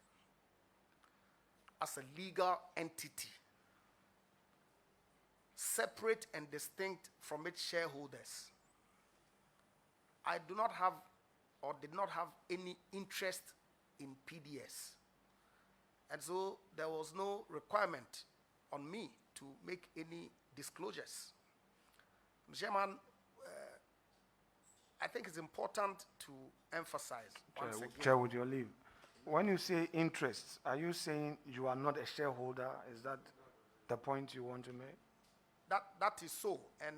as a legal entity, separate and distinct from its shareholders, I do not have or did not have any interest in PDS. And so there was no requirement on me to make any disclosures. Mr. Chairman, I think it's important to emphasize once again. Chair, with your leave, when you say interests, are you saying you are not a shareholder? Is that the point you want to make? That is so, and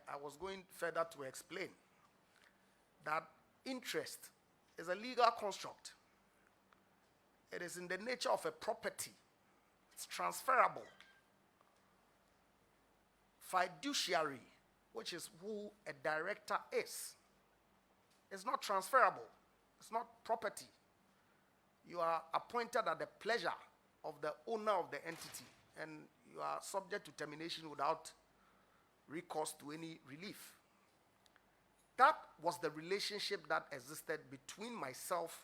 I was going further to explain that interest is a legal construct. It is in the nature of a property. It's transferable. Fiduciary, which is who a director is not transferable. It's not property. You are appointed at the pleasure of the owner of the entity, and you are subject to termination without recourse to any relief. That was the relationship that existed between myself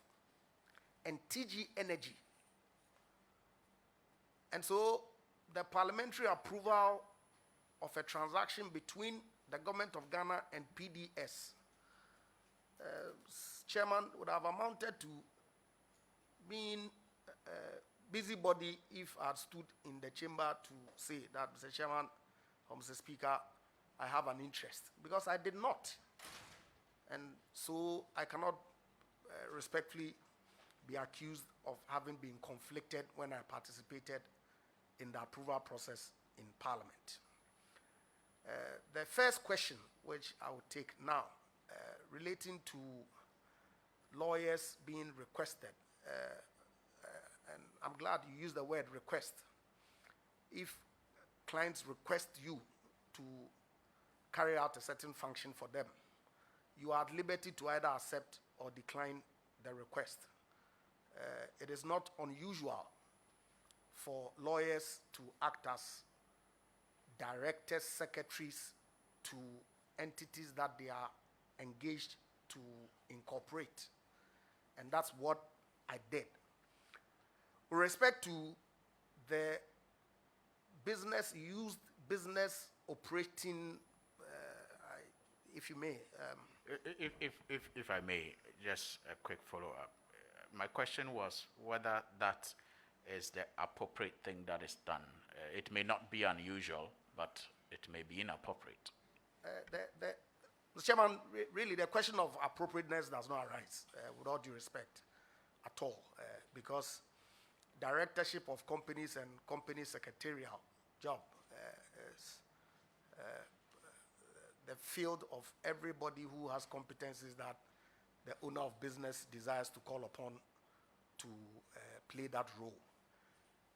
and TG Energy. And so the parliamentary approval of a transaction between the government of Ghana and PDS, Chairman, would have amounted to being busybody if I had stood in the chamber to say that, Mr. Chairman or Mr. Speaker, I have an interest, because I did not. And so I cannot respectfully be accused of having been conflicted when I participated in the approval process in Parliament. The first question, which I will take now, relating to lawyers being requested, and I'm glad you used the word request. If clients request you to carry out a certain function for them, you are at liberty to either accept or decline the request. It is not unusual for lawyers to act as directors, secretaries to entities that they are engaged to incorporate. And that's what I did. With respect to the business operating, if you may. If I may, just a quick follow-up. My question was whether that is the appropriate thing that is done. It may not be unusual, but it may be inappropriate. Mr. Chairman, really the question of appropriateness does not arise, with all due respect, at all, because directorship of companies and company secretarial job is the field of everybody who has competencies that the owner of business desires to call upon to play that role.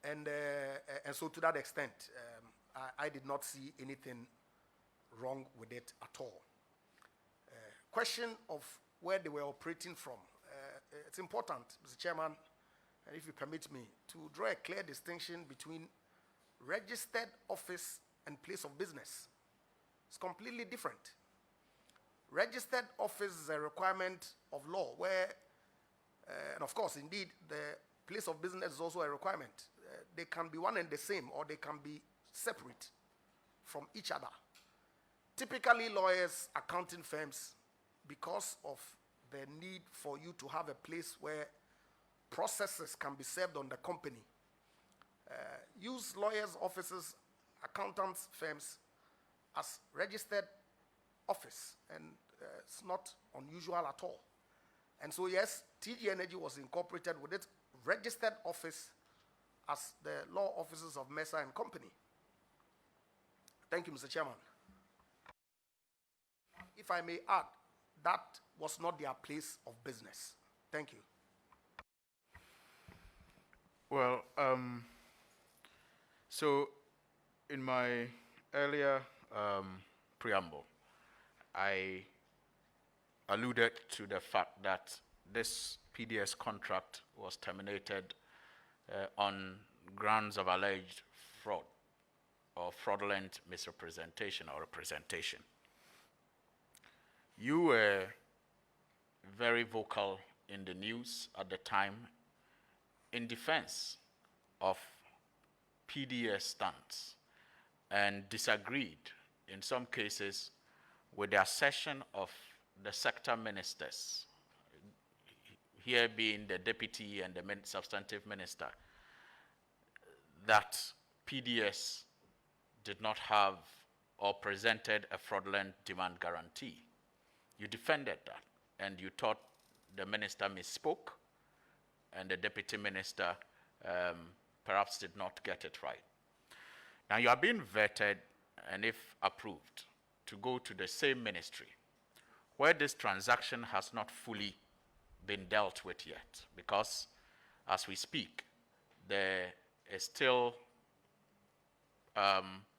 And so to that extent, I did not see anything wrong with it at all. Question of where they were operating from, it's important, Mr. Chairman, and if you permit me, to draw a clear distinction between registered office and place of business. It's completely different. Registered office is a requirement of law where, and of course, indeed, the place of business is also a requirement. They can be one and the same, or they can be separate from each other. Typically, lawyers, accounting firms, because of the need for you to have a place where processes can be served on the company, use lawyers' offices, accountants' firms as registered office, and it's not unusual at all. And so, yes, TG Energy was incorporated with its registered office as the law offices of Mercer and Company. Thank you, Mr. Chairman. If I may add, that was not their place of business. Thank you. Well, so in my earlier preamble, I alluded to the fact that this PDS contract was terminated on grounds of alleged fraud or fraudulent misrepresentation or representation. You were very vocal in the news at the time in defense of PDS stance and disagreed in some cases with the assertion of the sector ministers, here being the deputy and the substantive minister, that PDS did not have or presented a fraudulent demand guarantee. You defended that, and you thought the minister misspoke, and the deputy minister perhaps did not get it right. Now you are being vetted, and if approved, to go to the same ministry where this transaction has not fully been dealt with yet, because as we speak, there is still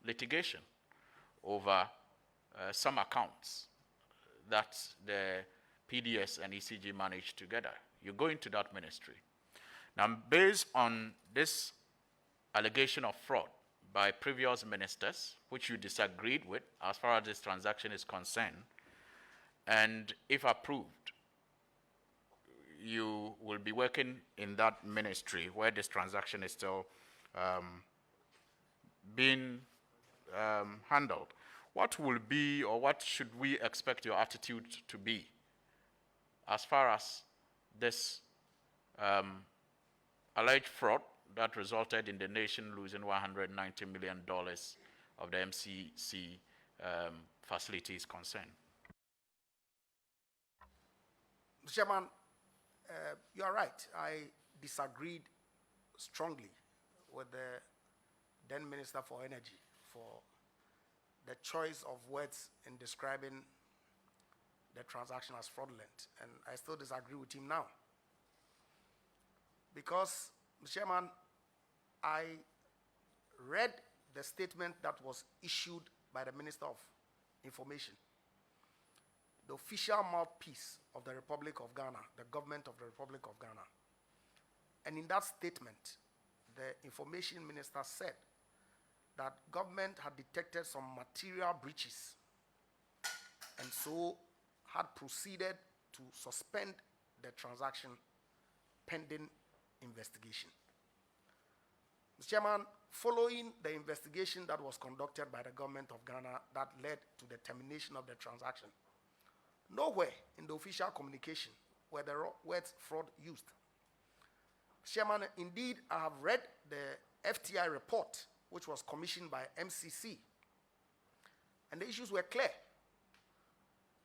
litigation over some accounts that the PDS and ECG managed together. You go into that ministry. Now, based on this allegation of fraud by previous ministers, which you disagreed with as far as this transaction is concerned, and if approved, you will be working in that ministry where this transaction is still being handled. What will be, or what should we expect your attitude to be as far as this alleged fraud that resulted in the nation losing $190 million of the MCC facility is concerned? Mr. Chairman, you are right. I disagreed strongly with the then Minister for Energy for the choice of words in describing the transaction as fraudulent, and I still disagree with him now. Because, Mr. Chairman, I read the statement that was issued by the Minister of Information, the official mouthpiece of the Republic of Ghana, the government of the Republic of Ghana. And in that statement, the Information Minister said that government had detected some material breaches and so had proceeded to suspend the transaction pending investigation. Mr. Chairman, following the investigation that was conducted by the government of Ghana that led to the termination of the transaction, nowhere in the official communication were the words fraud used. Mr. Chairman, indeed, I have read the FTI report, which was commissioned by MCC, and the issues were clear.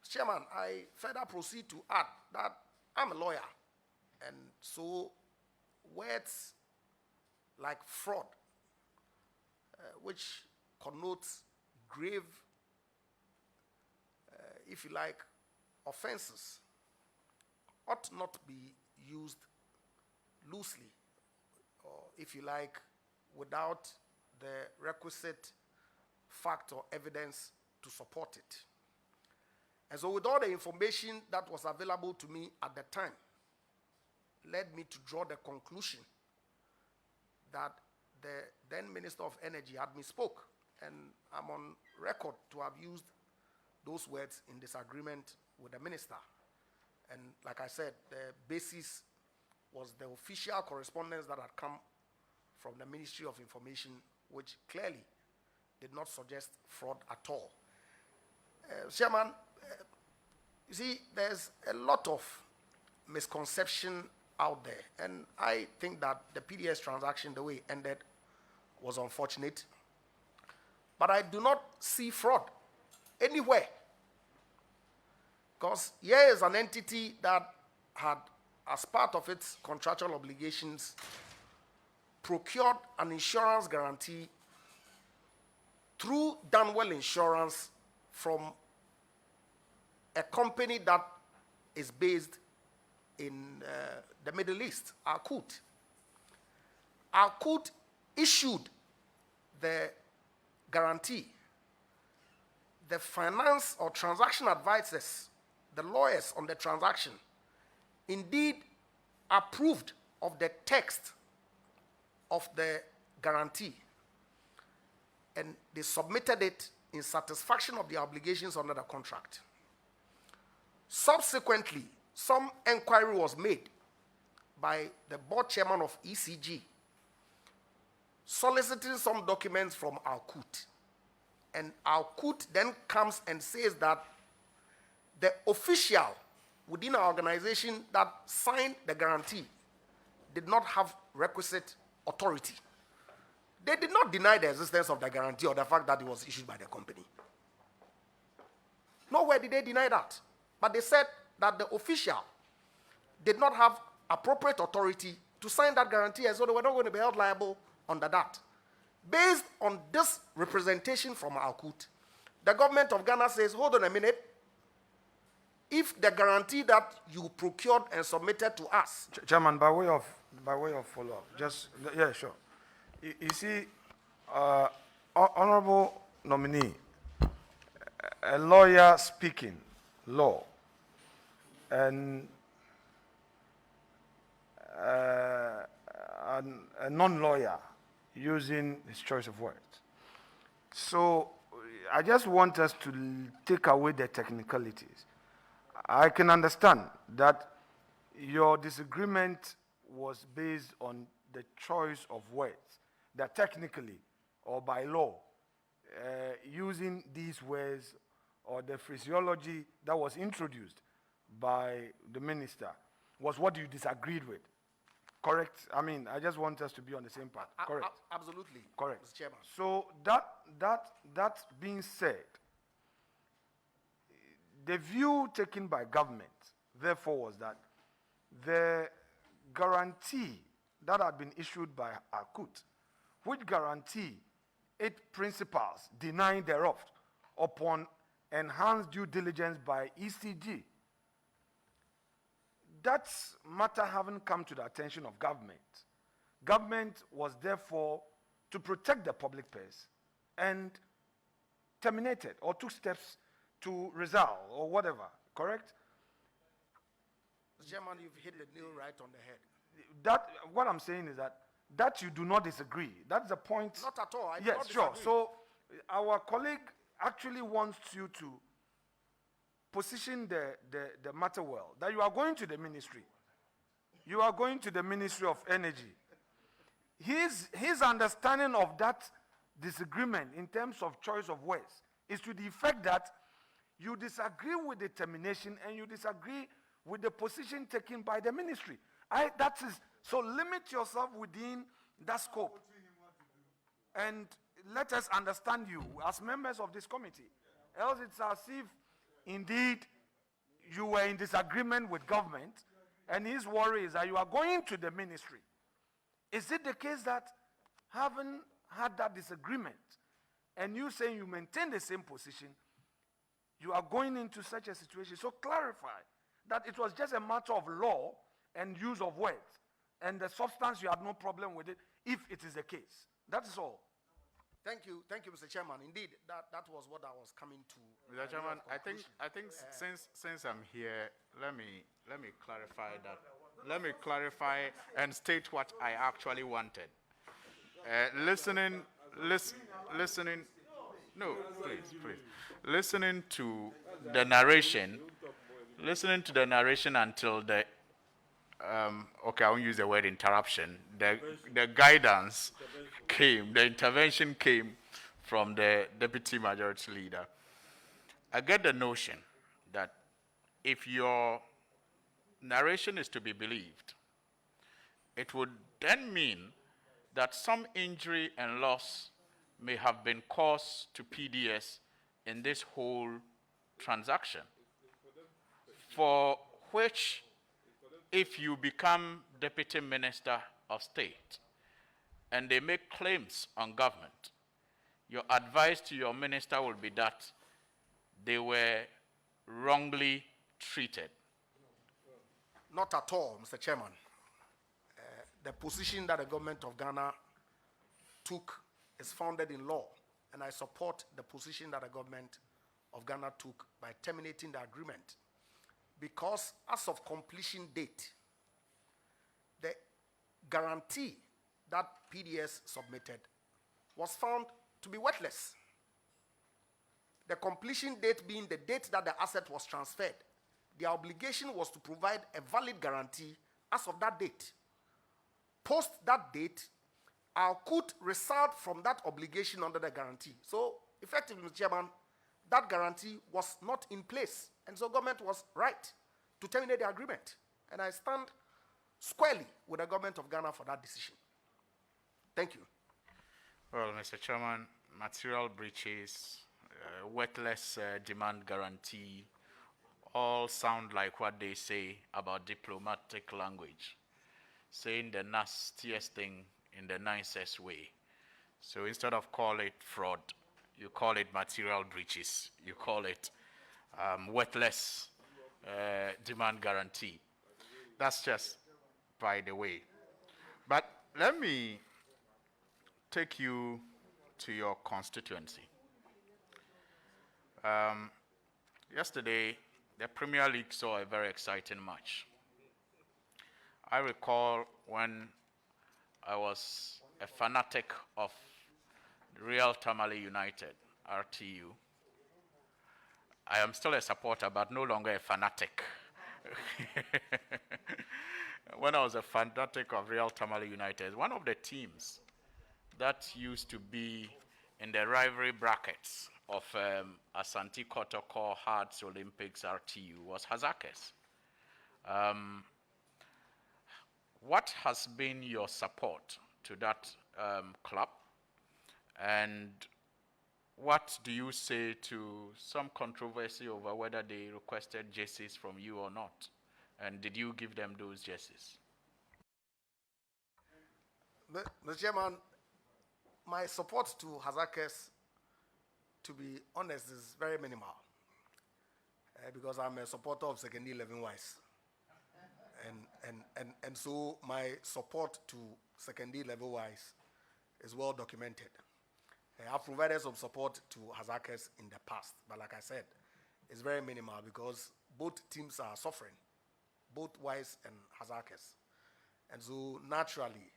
Mr. Chairman, I further proceed to add that I'm a lawyer, and so words like fraud, which connotes grave, if you like, offenses, ought not be used loosely, or if you like, without the requisite fact or evidence to support it. And so with all the information that was available to me at the time, led me to draw the conclusion that the then Minister of Energy had misspoke, and I'm on record to have used those words in disagreement with the minister. And like I said, the basis was the official correspondence that had come from the Ministry of Information, which clearly did not suggest fraud at all. Chairman, you see, there's a lot of misconception out there, and I think that the PDS transaction, the way it ended, was unfortunate. But I do not see fraud anywhere, because here is an entity that had, as part of its contractual obligations, procured an insurance guarantee through Danwell Insurance from a company that is based in the Middle East, Alkut. Alkut issued the guarantee. The finance or transaction advisors, the lawyers on the transaction, indeed approved of the text of the guarantee, and they submitted it in satisfaction of the obligations under the contract. Subsequently, some inquiry was made by the board chairman of ECG, soliciting some documents from Alkut. And Alkut then comes and says that the official within our organization that signed the guarantee did not have requisite authority. They did not deny the existence of the guarantee or the fact that it was issued by the company. Nowhere did they deny that. But they said that the official did not have appropriate authority to sign that guarantee, and so they were not going to be held liable under that. Based on this representation from Alkut, the government of Ghana says, hold on a minute, if the guarantee that you procured and submitted to us... Chairman, by way of follow-up, just, yeah, sure. You see, honorable nominee, a lawyer speaking law, and a non-lawyer using his choice of words. So I just want us to take away the technicalities. I can understand that your disagreement was based on the choice of words, that technically or by law, using these words or the phraseology that was introduced by the minister was what you disagreed with. Correct? I mean, I just want us to be on the same path. Correct? Absolutely. Correct. Mr. Chairman. So that being said, the view taken by government, therefore, was that the guarantee that had been issued by Alkut, which guarantee its principles denying thereof upon enhanced due diligence by ECG, that matter haven't come to the attention of government. Government was therefore to protect the public purse and terminated or took steps to resolve or whatever, correct? Mr. Chairman, you've hit the nail right on the head. That, what I'm saying is that you do not disagree. That's the point. Not at all. I do Yes, not sure. disagree. So our colleague actually wants you to position the matter well, that you are going to the ministry. You are going to the Ministry of Energy. His understanding of that disagreement in terms of choice of words is to the effect that you disagree with the termination and you disagree with the position taken by the ministry. That is, so limit yourself within that scope. And let us understand you as members of this committee. Else it's as if indeed you were in disagreement with government, and his worry is that you are going to the ministry. Is it the case that having had that disagreement and you saying you maintain the same position, you are going into such a situation? So clarify that it was just a matter of law and use of words, and the substance you had no problem with it, if it is the case. That is all. Thank you, Mr. Chairman. Indeed, that was what I was coming to. Mr. Chairman, I think since I'm here, let me clarify that. Let me clarify and state what I actually wanted. Listening. No, please. Listening to the narration until the okay, I won't use the word interruption. The guidance came, the intervention came from the Deputy Majority Leader. I get the notion that if your narration is to be believed, it would then mean that some injury and loss may have been caused to PDS in this whole transaction, for which, if you become Deputy Minister of State and they make claims on government, your advice to your minister will be that they were wrongly treated? Not at all, Mr. Chairman. The position that the government of Ghana took is founded in law, and I support the position that the government of Ghana took by terminating the agreement, because as of completion date, the guarantee that PDS submitted was found to be worthless. The completion date being the date that the asset was transferred, the obligation was to provide a valid guarantee as of that date. Post that date, I could result from that obligation under the guarantee. So, effectively, Mr. Chairman, that guarantee was not in place. And so government was right to terminate the agreement. And I stand squarely with the government of Ghana for that decision. Thank you. Well, Mr. Chairman, material breaches, worthless demand guarantee, all sound like what they say about diplomatic language, saying the nastiest thing in the nicest way. So instead of call it fraud, you call it material breaches. You call it worthless demand guarantee. That's just by the way. But let me take you to your constituency. Yesterday, the Premier League saw a very exciting match. I recall when I was a fanatic of Real Tamale United, RTU. I am still a supporter, but no longer a fanatic. When I was a fanatic of Real Tamale United, one of the teams that used to be in the rivalry brackets of Asante Kotoko, Hearts, Olympics, RTU was Hazakes. What has been your support to that club? And what do you say to some controversy over whether they requested jerseys from you or not? And did you give them those jerseys? Mr. Chairman, my support to Hazakes, to be honest, is very minimal. Because I'm a supporter of second 11 wise. And so my support to secondary level wise is well documented. I've provided some support to Hazakes in the past, but like I said, it's very minimal because both teams are suffering, both Wise and Hazakes. And so naturally,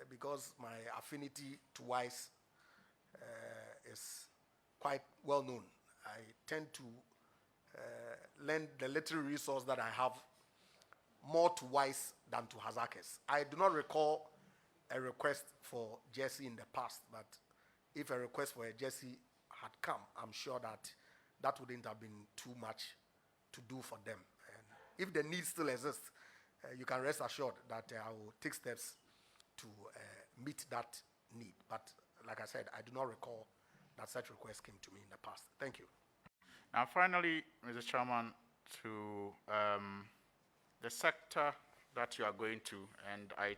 because my affinity to Wise is quite well known, I tend to lend the little resource that I have more to Wise than to Hazakes. I do not recall a request for jersey in the past, but if a request for a jersey had come, I'm sure that that wouldn't have been too much to do for them. And if the need still exists, you can rest assured that I will take steps to meet that need. But like I said, I do not recall that such request came to me in the past. Thank you. Now finally, Mr. Chairman, to the sector that you are going to, and I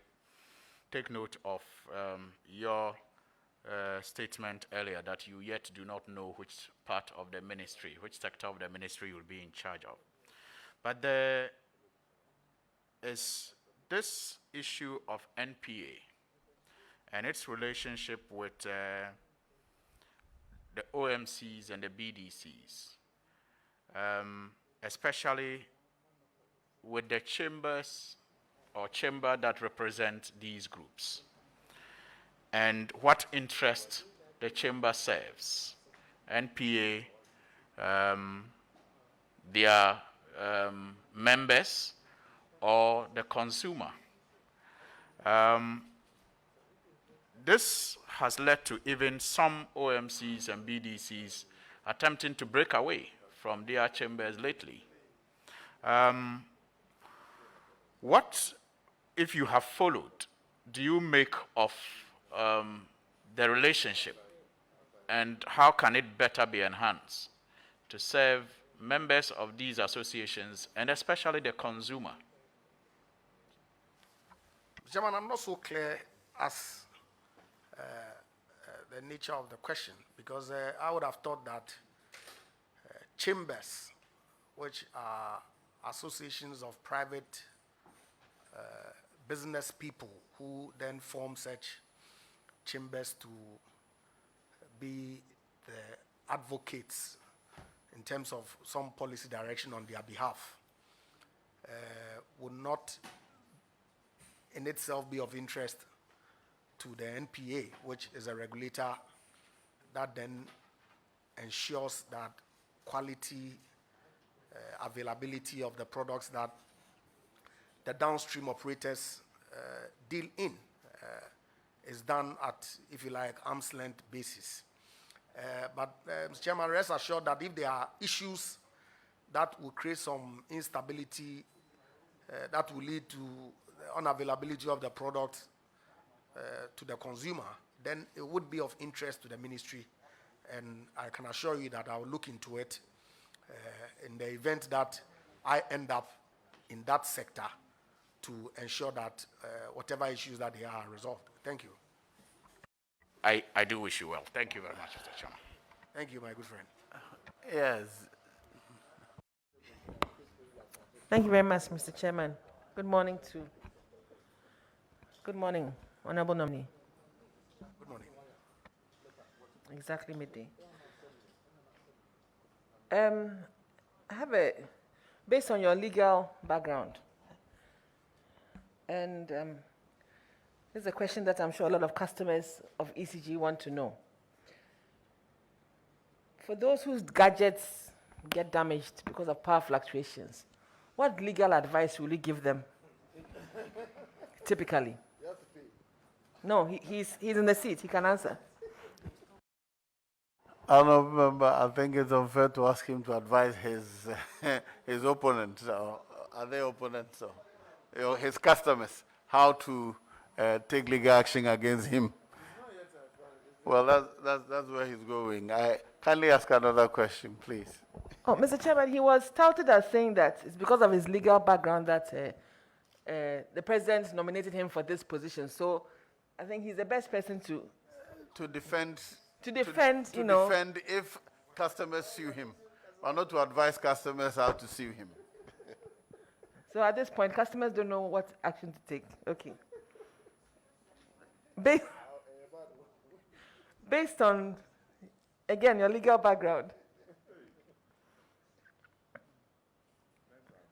take note of your statement earlier that you yet do not know which part of the ministry, which sector of the ministry you will be in charge of. But there is this issue of NPA and its relationship with the OMCs and the BDCs, especially with the chambers or chamber that represent these groups, and what interest the chamber serves, NPA, their members, or the consumer. This has led to even some OMCs and BDCs attempting to break away from their chambers lately. What, if you have followed, do you make of the relationship, and how can it better be enhanced to serve members of these associations and especially the consumer? Chairman, I'm not so clear as the nature of the question, because I would have thought that chambers which are associations of private business people who then form such chambers to be the advocates in terms of some policy direction on their behalf, would not in itself be of interest to the NPA, which is a regulator that then ensures that quality, availability of the products that the downstream operators deal in is done at, if you like, arm's length basis. But Mr. Chairman, rest assured that if there are issues that will create some instability, that will lead to the unavailability of the product to the consumer, then it would be of interest to the ministry. And I can assure you that I will look into it in the event that I end up in that sector to ensure that whatever issues that they are resolved. Thank you. I do wish you well. Thank you very much, Mr. Chairman. Thank you, my good friend. Yes. Thank you very much, Mr. Chairman. Good morning, Honorable Nominee. Good morning. Exactly midday. I have based on your legal background, and this is a question that I'm sure a lot of customers of ECG want to know. For those whose gadgets get damaged because of power fluctuations, what legal advice will you give them? Typically. No, he's in the seat. He can answer. Honourable Member, I think it's unfair to ask him to advise his his opponents, or are they opponents, or his customers, how to take legal action against him. Well, that's where he's going. I kindly ask another question, please. Oh, Mr. Chairman, he was touted as saying that it's because of his legal background that the president nominated him for this position. So I think he's the best person to defend. To defend if customers sue him, or not to advise customers how to sue him. So at this point, customers don't know what action to take. Okay. Based on, again, your legal background,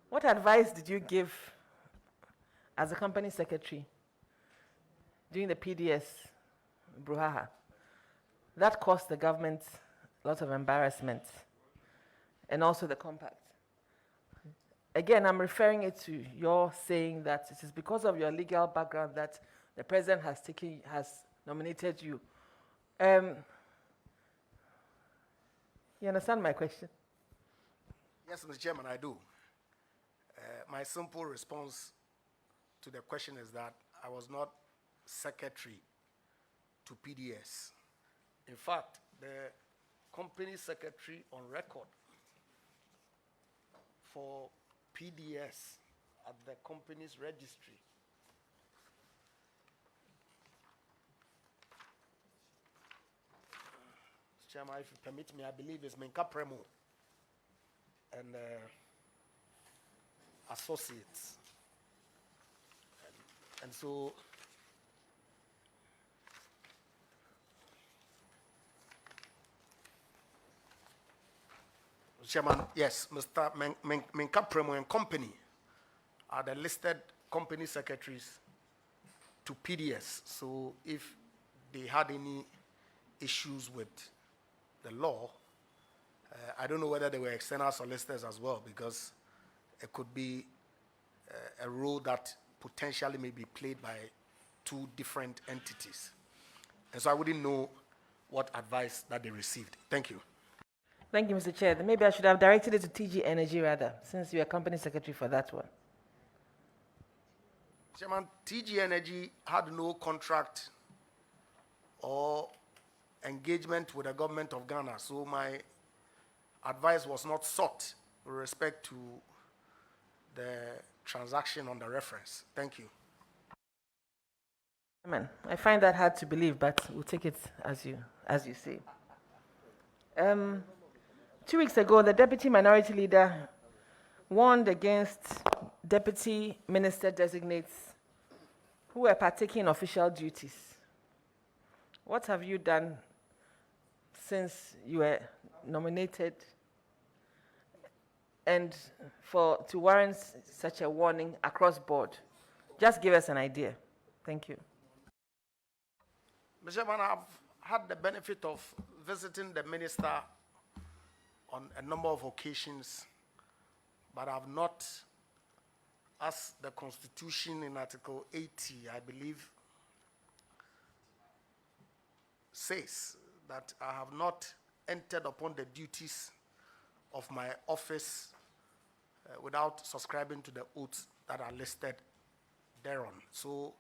what advice did you give as a company secretary during the PDS brouhaha that caused the government a lot of embarrassment, and also the compact? Again, I'm referring it to your saying that it is because of your legal background that the president has nominated you. You understand my question? Yes, Mr. Chairman, I do. My simple response to the question is that I was not secretary to PDS. In fact, the company secretary on record for PDS at the company's registry Mr. Chairman, if you permit me, I believe it's Menka Premo and associates. And so Chairman, yes, Mr. Menka Premo and Company are the listed company secretaries to PDS. So if they had any issues with the law, I don't know whether they were external solicitors as well, because it could be a role that potentially may be played by two different entities. And so I wouldn't know what advice that they received. Thank you. Thank you, Mr. Chair. Maybe I should have directed it to TG Energy rather, since you are company secretary for that one. Chairman, TG Energy had no contract or engagement with the government of Ghana, so my advice was not sought with respect to the transaction on the reference. Thank you. I find that hard to believe, but we'll take it as you say. 2 weeks ago, the deputy minority leader warned against deputy minister designates who were partaking in official duties. What have you done since you were nominated and to warrant such a warning across board? Just give us an idea. Thank you. Mr. Chairman, I've had the benefit of visiting the minister on a number of occasions, but I've not, as the Constitution in Article 80, I believe, says that I have not entered upon the duties of my office without subscribing to the oaths that are listed thereon. So,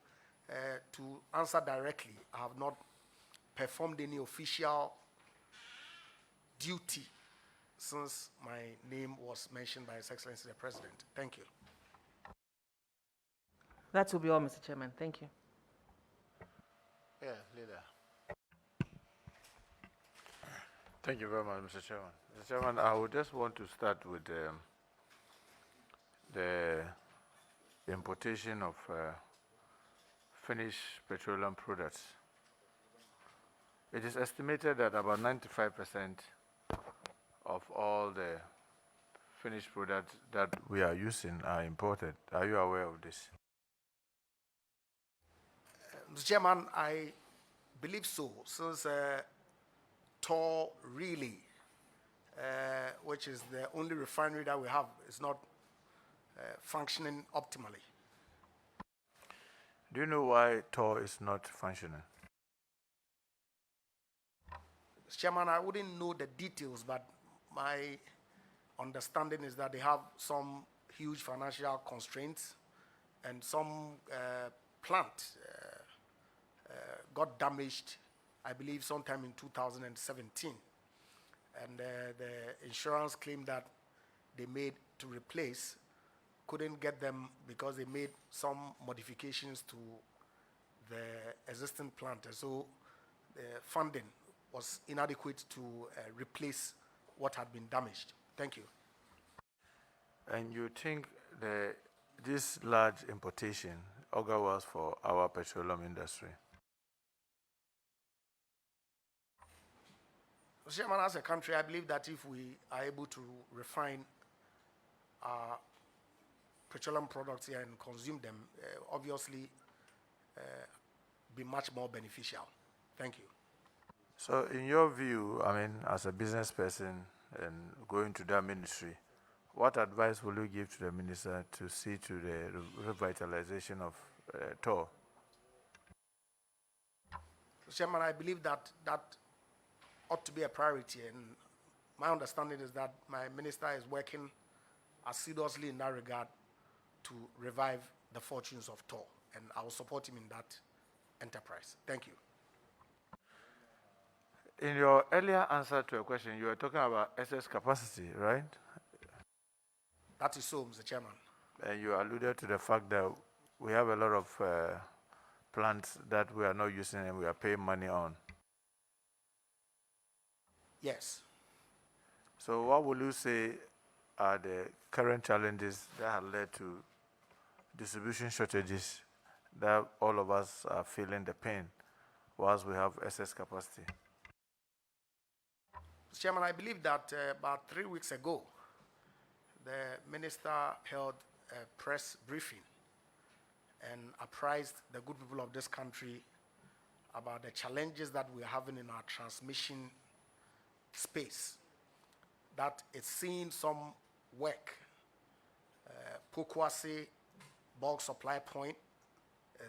to answer directly, I have not performed any official duty since my name was mentioned by His Excellency the President. Thank you. That will be all, Mr. Chairman. Thank you. Yeah, leader. Thank you very much, Mr. Chairman. Mr. Chairman, I would just want to start with the importation of finished petroleum products. It is estimated that about 95% of all the finished products that we are using are imported. Are you aware of this? Mr. Chairman, I believe so, since Tor really, which is the only refinery that we have, is not functioning optimally. Do you know why Tor is not functioning? Mr. Chairman, I wouldn't know the details, but my understanding is that they have some huge financial constraints, and some plant got damaged, I believe, sometime in 2017. And the insurance claim that they made to replace couldn't get them because they made some modifications to the existing plant. And so the funding was inadequate to replace what had been damaged. Thank you. And you think this large importation augurs well for our petroleum industry? Mr. Chairman, as a country, I believe that if we are able to refine our petroleum products here and consume them, obviously be much more beneficial. Thank you. So in your view, I mean, as a business person and going to that ministry, what advice will you give to the minister to see to the revitalization of Tor? Mr. Chairman, I believe that that ought to be a priority, and my understanding is that my minister is working assiduously in that regard to revive the fortunes of Tor, and I will support him in that enterprise. Thank you. In your earlier answer to a question, you were talking about excess capacity, right? That is so, Mr. Chairman. And you alluded to the fact that we have a lot of plants that we are not using and we are paying money on. Yes. So what will you say are the current challenges that have led to distribution shortages that all of us are feeling the pain whilst we have excess capacity? Mr. Chairman, I believe that about 3 weeks ago, the minister held a press briefing and apprised the good people of this country about the challenges that we're having in our transmission space. That it's seeing some work. Pokwase bulk supply point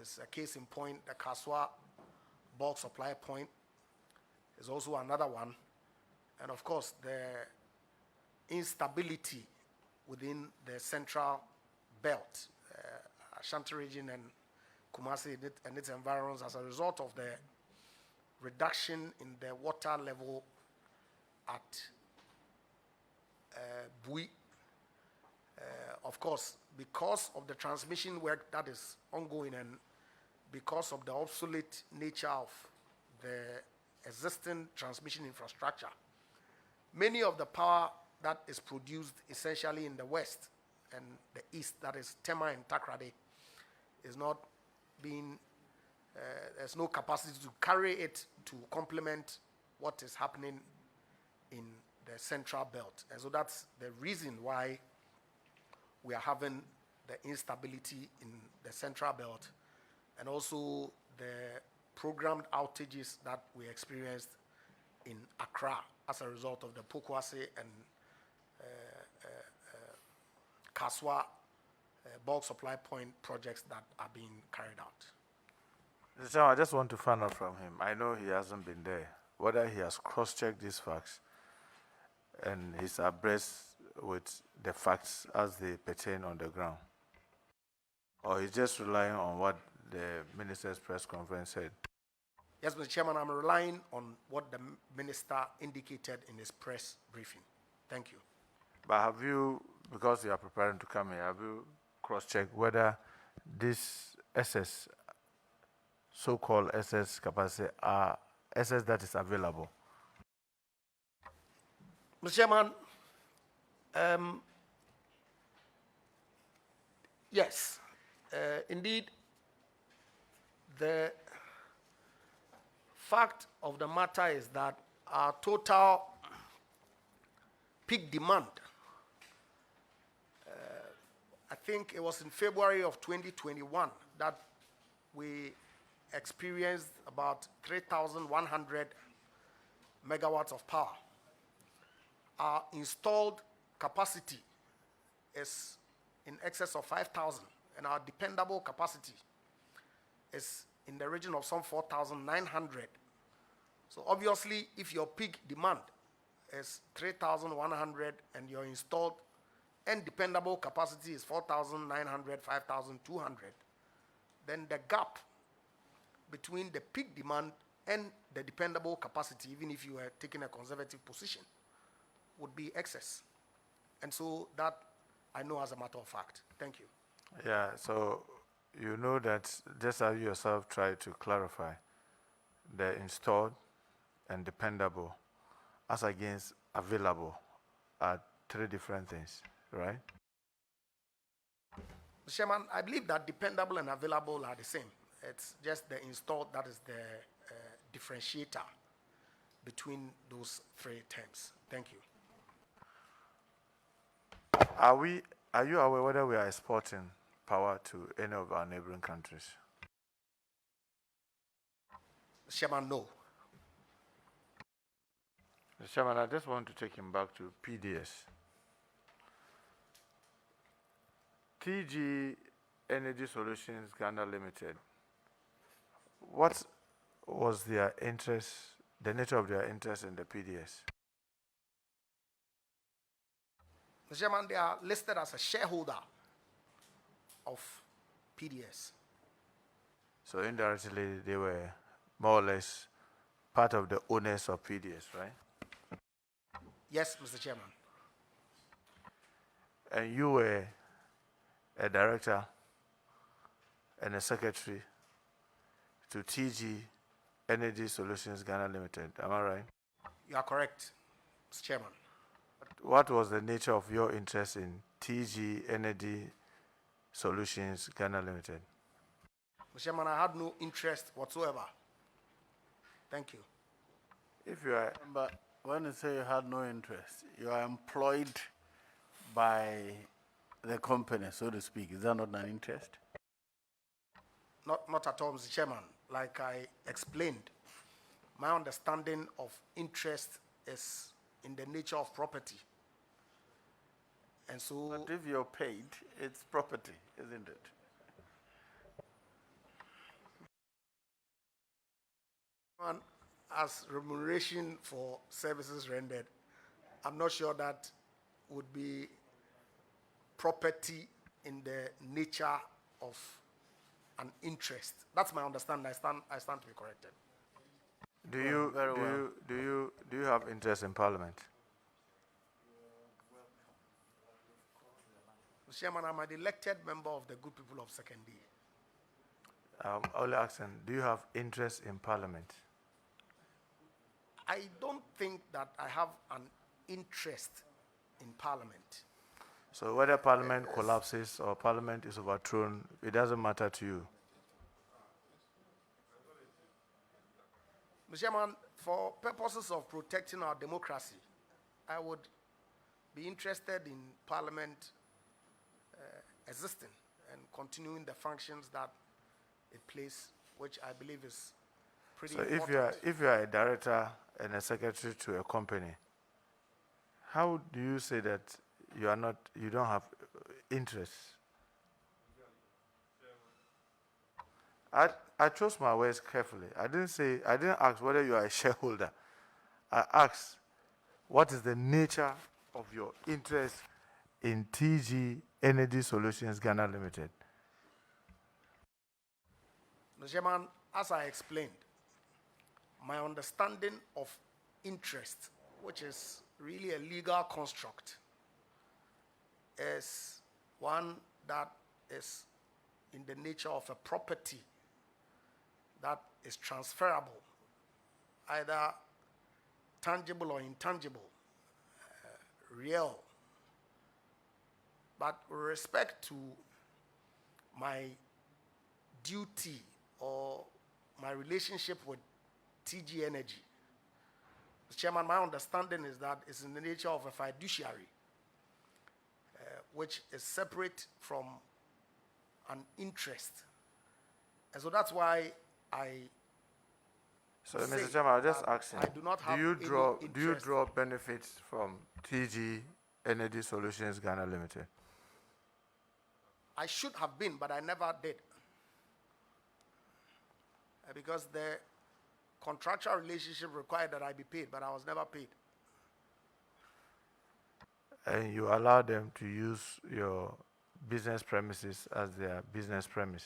is a case in point. The Kaswa bulk supply point is also another one. And of course, the instability within the central belt, Ashanti region and Kumasi and its environs as a result of the reduction in the water level at Bui. Of course, because of the transmission work that is ongoing and because of the obsolete nature of the existing transmission infrastructure, many of the power that is produced essentially in the West and the east, that is Tema and Takrady, is not being, there's no capacity to carry it to complement what is happening in the central belt. And so that's the reason why we are having the instability in the central belt, and also the programmed outages that we experienced in Accra as a result of the Pokwase and Kaswa bulk supply point projects that are being carried out. Mr. Chairman, I just want to find out from him. I know he hasn't been there, whether he has cross-checked these facts and he's abreast with the facts as they pertain on the ground, or he's just relying on what the minister's press conference said. Yes, Mr. Chairman, I'm relying on what the minister indicated in his press briefing. Thank you. But have you, because you are preparing to come here, have you cross-checked whether this SS, so-called SS capacity, are SS that is available? Mr. Chairman, yes, indeed, the fact of the matter is that our total peak demand, I think it was in February of 2021 that we experienced about 3,100 megawatts of power. Our installed capacity is in excess of 5,000, and our dependable capacity is in the region of some 4,900. So obviously, if your peak demand is 3,100 and your installed and dependable capacity is 4,900, 5,200, then the gap between the peak demand and the dependable capacity, even if you are taking a conservative position, would be excess. And so that I know as a matter of fact. Thank you. Yeah, so you know that just as you yourself tried to clarify, the installed and dependable as against available are three different things, right? Mr. Chairman, I believe that dependable and available are the same. It's just the installed that is the differentiator between those three terms. Thank you. Are you aware whether we are exporting power to any of our neighboring countries? Mr. Chairman, no. Mr. Chairman, I just want to take him back to PDS. TG Energy Solutions Ghana Limited. What was their interest, the nature of their interest in the PDS? Mr. Chairman, they are listed as a shareholder of PDS. So indirectly, they were more or less part of the owners of PDS, right? Yes, Mr. Chairman. And you were a director and a secretary to TG Energy Solutions Ghana Limited. Am I right? You are correct, Mr. Chairman. What was the nature of your interest in TG Energy Solutions Ghana Limited? Mr. Chairman, I had no interest whatsoever. Thank you. If you are, But when you say you had no interest, you are employed by the company, so to speak. Is that not an interest? Not at all, Mr. Chairman. Like I explained, my understanding of interest is in the nature of property. And so, But if you're paid, it's property, isn't it? as remuneration for services rendered, I'm not sure that would be property in the nature of an interest. That's my understanding. I stand to be corrected. do you have interest in Parliament? Mr. Chairman, I'm an elected member of the good people of Second D. I'm only asking, do you have interest in Parliament? I don't think that I have an interest in Parliament. So whether Parliament collapses or Parliament is overthrown, it doesn't matter to you. Mr. Chairman, for purposes of protecting our democracy, I would be interested in Parliament existing and continuing the functions that it plays, which I believe is pretty So important. if you are a director and a secretary to a company, how do you say that you don't have interest? I chose my words carefully. I didn't ask whether you are a shareholder. I asked, what is the nature of your interest in TG Energy Solutions Ghana Limited? Mr. Chairman, as I explained, my understanding of interest, which is really a legal construct, is one that is in the nature of a property that is transferable, either tangible or intangible, real. But with respect to my duty or my relationship with TG Energy, Mr. Chairman, my understanding is that it's in the nature of a fiduciary, which is separate from an interest. And so that's why So, say Mr. Chairman, I'll just that ask him, I do not have do you interest. draw benefits from TG Energy Solutions Ghana Limited? I should have been, but I never did. Because the contractual relationship required that I be paid, but I was never paid. And you allow them to use your business premises as their business premise?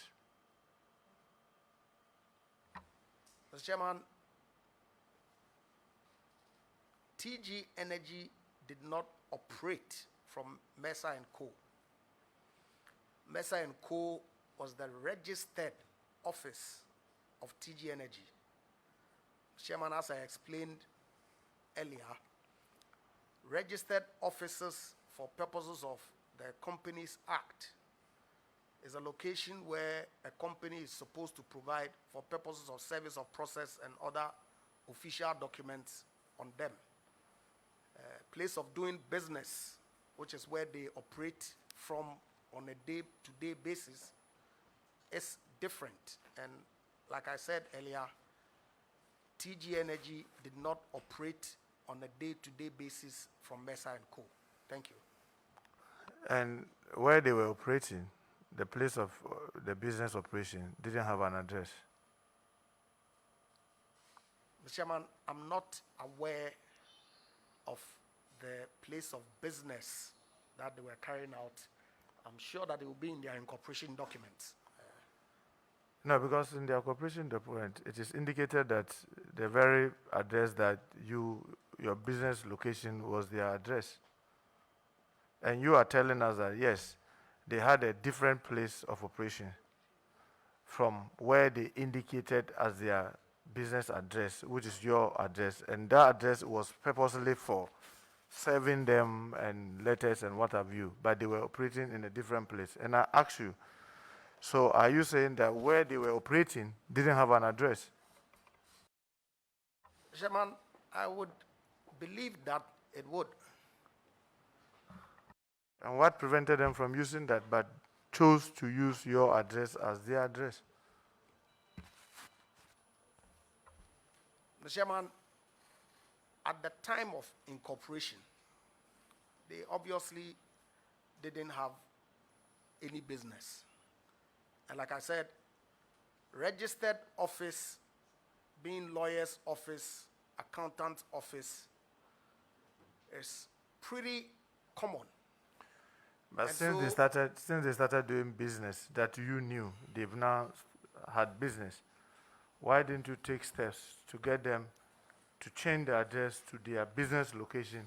Mr. Chairman, TG Energy did not operate from Mercer and Co. Mercer and Co. was the registered office of TG Energy. Mr. Chairman, as I explained earlier, registered offices for purposes of the Companies Act is a location where a company is supposed to provide for purposes of service of process and other official documents on them. Place of doing business, which is where they operate from on a day-to-day basis, is different. And like I said earlier, TG Energy did not operate on a day-to-day basis from Mercer and Co. Thank you. And where they were operating, the place of the business operation didn't have an address? Mr. Chairman, I'm not aware of the place of business that they were carrying out. I'm sure that it will be in their incorporation documents. No, because in the corporation document, it is indicated that the very address that your business location was their address. And you are telling us that, yes, they had a different place of operation from where they indicated as their business address, which is your address. And that address was purposely for serving them and letters and what have you, but they were operating in a different place. And I ask you, so are you saying that where they were operating didn't have an address? Chairman, I would believe that it would. And what prevented them from using that but chose to use your address as their address? Mr. Chairman, at the time of incorporation, they obviously didn't have any business. And like I said, registered office, being lawyer's office, accountant's office, is pretty common. But And since they started doing business that you knew, they've now had business, why didn't you take steps to get them to change the address to their business location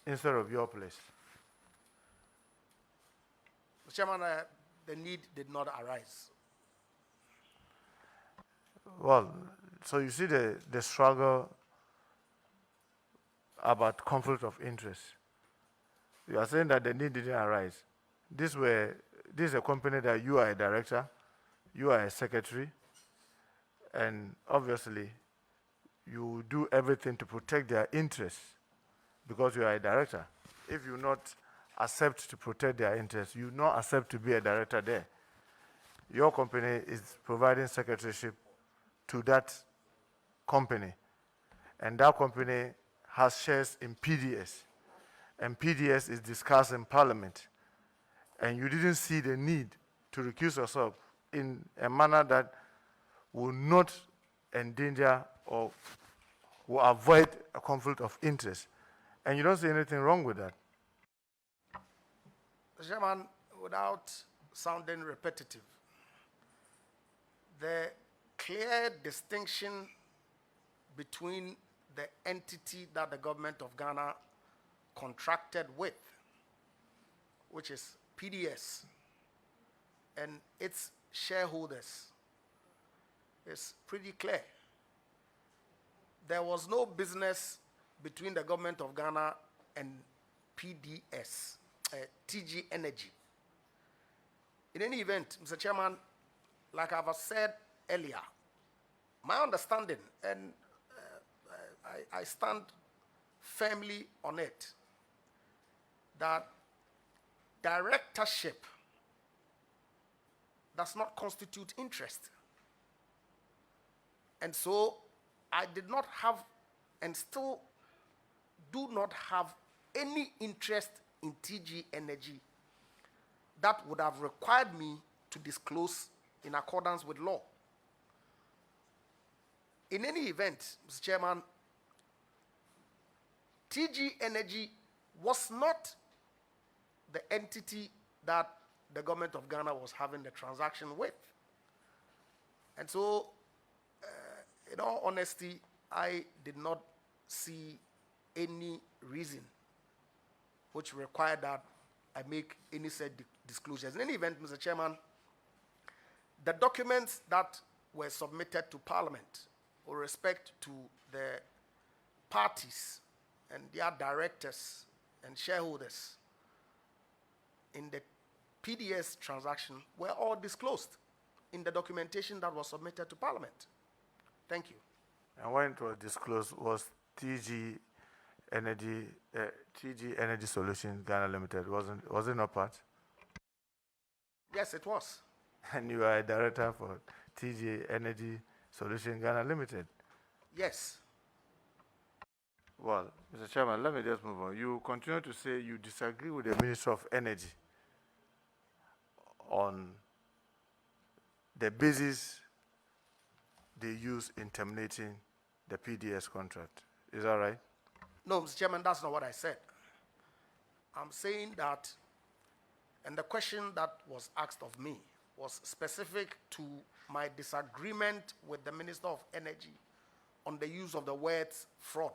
instead of your place? Mr. Chairman, the need did not arise. Well, so you see the struggle about conflict of interest. You are saying that the need didn't arise. This is a company that you are a director, you are a secretary, and obviously you do everything to protect their interests because you are a director. If you not accept to protect their interests, you not accept to be a director there. Your company is providing secretaryship to that company, and that company has shares in PDS, and PDS is discussed in Parliament, and you didn't see the need to recuse yourself in a manner that will not endanger or will avoid a conflict of interest. And you don't see anything wrong with that. Mr. Chairman, without sounding repetitive, the clear distinction between the entity that the government of Ghana contracted with, which is PDS, and its shareholders, is pretty clear. There was no business between the government of Ghana and PDS, TG Energy. In any event, Mr. Chairman, like I've said earlier, my understanding, and I stand firmly on it, that directorship does not constitute interest. And so I did not have and still do not have any interest in TG Energy that would have required me to disclose in accordance with law. In any event, Mr. Chairman, TG Energy was not the entity that the government of Ghana was having the transaction with. And so, in all honesty, I did not see any reason which required that I make any said disclosures. In any event, Mr. Chairman, the documents that were submitted to Parliament with respect to the parties and their directors and shareholders in the PDS transaction were all disclosed in the documentation that was submitted to Parliament. Thank you. And when it was disclosed, was TG Energy Solutions Ghana Limited, was it not part? Yes, it was. And you are a director for TG Energy Solutions Ghana Limited? Yes. Well, Mr. Chairman, let me just move on. You continue to say you disagree with the Minister of Energy on the basis they use in terminating the PDS contract. Is that right? No, Mr. Chairman, that's not what I said. I'm saying that, and the question that was asked of me was specific to my disagreement with the Minister of Energy on the use of the words fraud.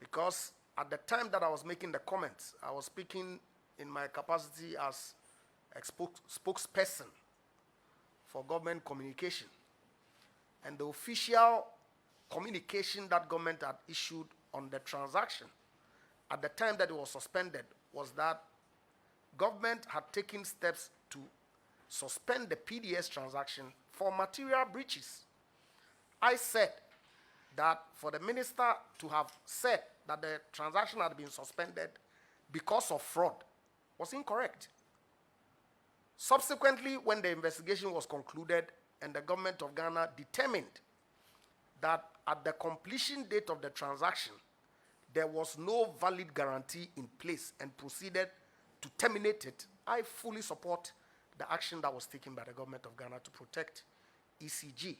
Because at the time that I was making the comments, I was speaking in my capacity as a spokesperson for government communication. And the official communication that government had issued on the transaction at the time that it was suspended was that government had taken steps to suspend the PDS transaction for material breaches. I said that for the minister to have said that the transaction had been suspended because of fraud was incorrect. Subsequently, when the investigation was concluded and the government of Ghana determined that at the completion date of the transaction, there was no valid guarantee in place and proceeded to terminate it, I fully support the action that was taken by the government of Ghana to protect ECG.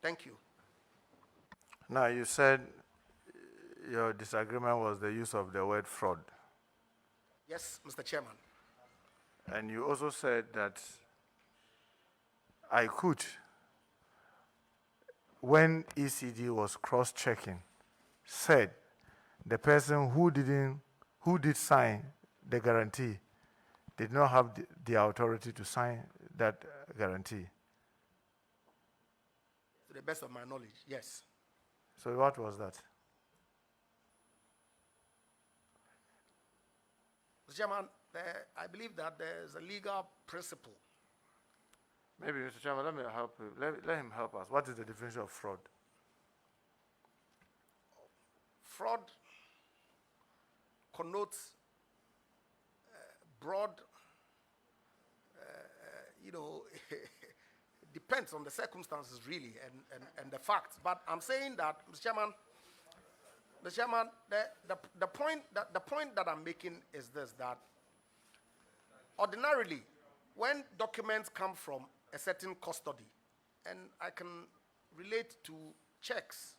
Thank you. Now, you said your disagreement was the use of the word fraud. Yes, Mr. Chairman. And you also said that I could, when ECG was cross-checking, said the person who did sign the guarantee did not have the authority to sign that guarantee. To the best of my knowledge, yes. So what was that? Mr. Chairman, I believe that there is a legal principle. Maybe, Mr. Chairman, let me help you. Let him help us. What is the definition of fraud? Fraud connotes broad, depends on the circumstances really and the facts. But I'm saying that, Mr. Chairman, the point that I'm making is this, that ordinarily, when documents come from a certain custody, and I can relate to checks,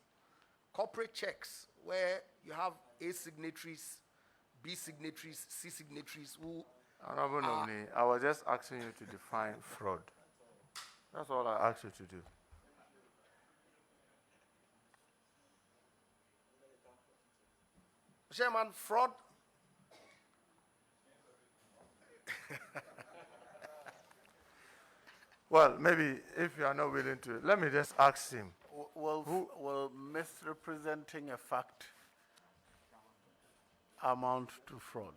corporate checks, where you have A signatories, B signatories, C signatories who Honorable nominee, I was just asking you to define fraud. That's all I asked you to do. Chairman, fraud. Well, maybe if you are not willing to, let me just ask him. Will misrepresenting a fact amount to fraud?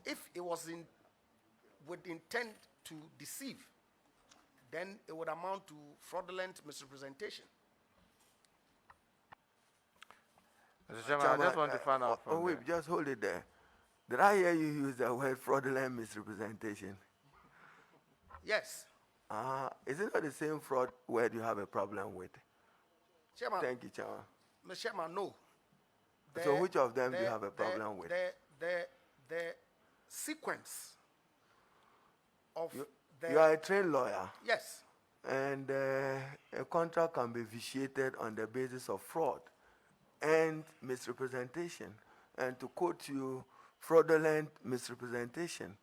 If it was with intent to deceive, then it would amount to fraudulent misrepresentation. Mr. Chairman, I just want to find out from wait, just hold it there. Did I hear you use the word fraudulent misrepresentation? Yes. Is it not the same fraud word you have a problem with? Chairman. Thank you, Chairman. Mr. Chairman, no. So which of them do you have a problem with? The sequence of You are a trained lawyer. Yes. And a contract can be vitiated on the basis of fraud and misrepresentation. And to quote you, fraudulent misrepresentation.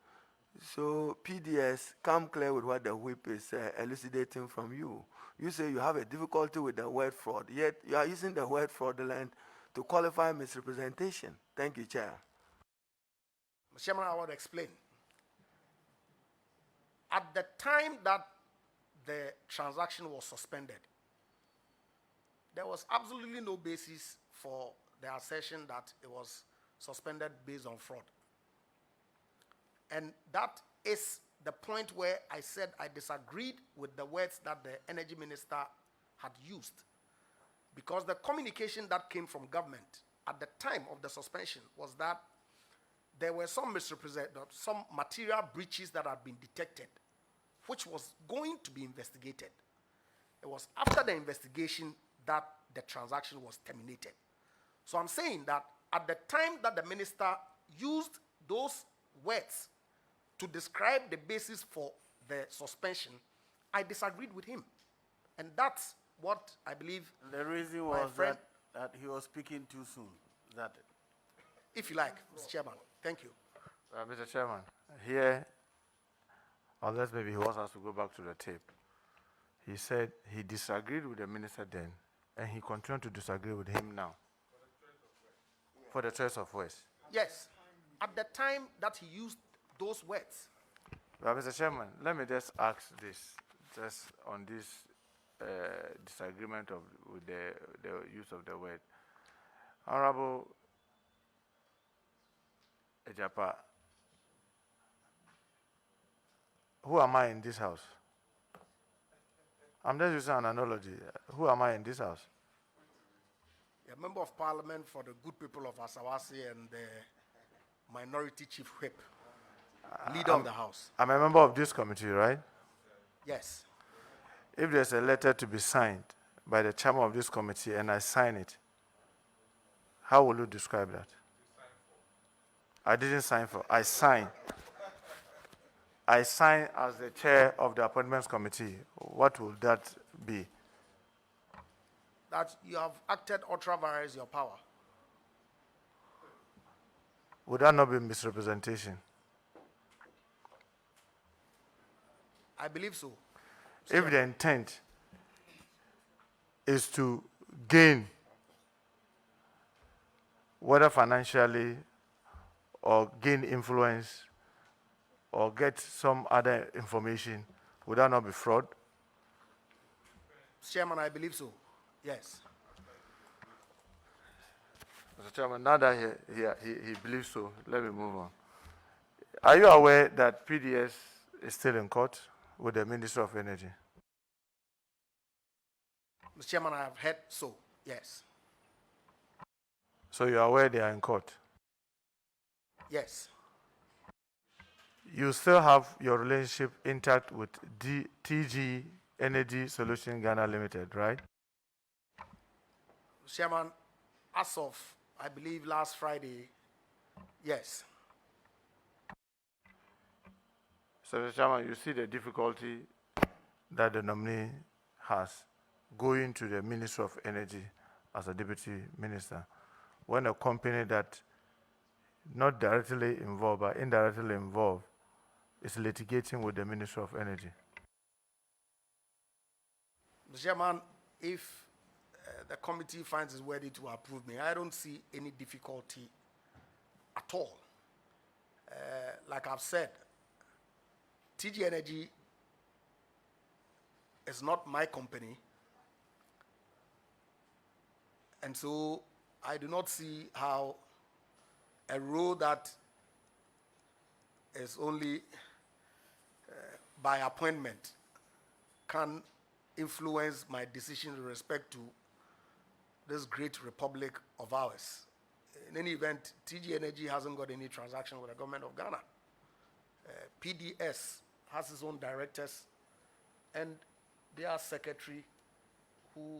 So PDS, come clear with what the whip is elucidating from you. You say you have a difficulty with the word fraud, yet you are using the word fraudulent to qualify misrepresentation. Thank you, Chair. Mr. Chairman, I want to explain. At the time that the transaction was suspended, there was absolutely no basis for the assertion that it was suspended based on fraud. And that is the point where I said I disagreed with the words that the energy minister had used. Because the communication that came from government at the time of the suspension was that there were some some material breaches that had been detected, which was going to be investigated. It was after the investigation that the transaction was terminated. So I'm saying that at the time that the minister used those words to describe the basis for the suspension, I disagreed with him. And that's what I believe. The reason was that he was speaking too soon. Is that it? If you like, Mr. Chairman. Thank you. Mr. Chairman, here, unless maybe he wants us to go back to the tape, he said he disagreed with the minister then, and he continued to disagree with him now. For the choice of words. Yes. At the time that he used those words. Well, Mr. Chairman, let me just ask this, just on this disagreement with the use of the word. Honorable Egyapa, who am I in this house? I'm just using an analogy. Who am I in this house? A member of parliament for the good people of Asawasi and the minority chief whip, leader of the house. I'm a member of this committee, right? Yes. If there's a letter to be signed by the chairman of this committee and I sign it, how will you describe that? I didn't sign for, I sign. I sign as the chair of the appointments committee. What will that be? That you have acted ultra vires your power. Would that not be misrepresentation? I believe so. If the intent is to gain, whether financially or gain influence or get some other information, would that not be fraud? Chairman, I believe so. Yes. Mr. Chairman, now that he believes so, let me move on. Are you aware that PDS is still in court with the Minister of Energy? Mr. Chairman, I have heard so, yes. So you are aware they are in court? Yes. You still have your relationship intact with TG Energy Solution Ghana Limited, right? Mr. Chairman, as of, I believe, last Friday, yes. So, Mr. Chairman, you see the difficulty that the nominee has going to the Minister of Energy as a deputy minister when a company that not directly involved but indirectly involved is litigating with the Minister of Energy. Mr. Chairman, if the committee finds it worthy to approve me, I don't see any difficulty at all. Like I've said, TG Energy is not my company, and so I do not see how a role that is only by appointment can influence my decision with respect to this great republic of ours. In any event, TG Energy hasn't got any transaction with the government of Ghana. PDS has its own directors and their secretary who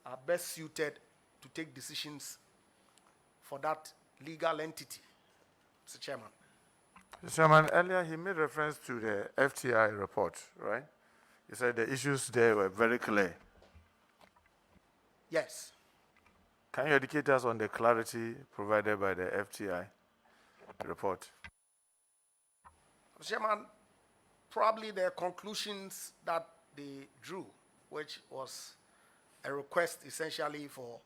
are best suited to take decisions for that legal entity, Mr. Chairman. Mr. Chairman, earlier he made reference to the FTI report, right? He said the issues there were very clear. Yes. Can you educate us on the clarity provided by the FTI report? Mr. Chairman, probably the conclusions that they drew, which was a request essentially for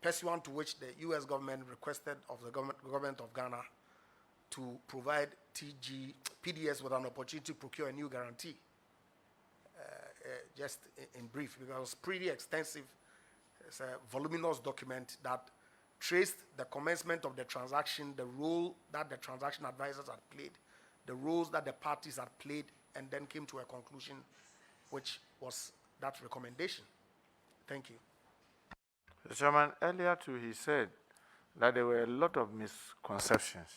pursuant to which the U.S. government requested of the government of Ghana to provide PDS with an opportunity to procure a new guarantee. Just in brief, because it was pretty extensive. It's a voluminous document that traced the commencement of the transaction, the role that the transaction advisors had played, the roles that the parties had played, and then came to a conclusion, which was that recommendation. Thank you. Mr. Chairman, earlier too he said that there were a lot of misconceptions,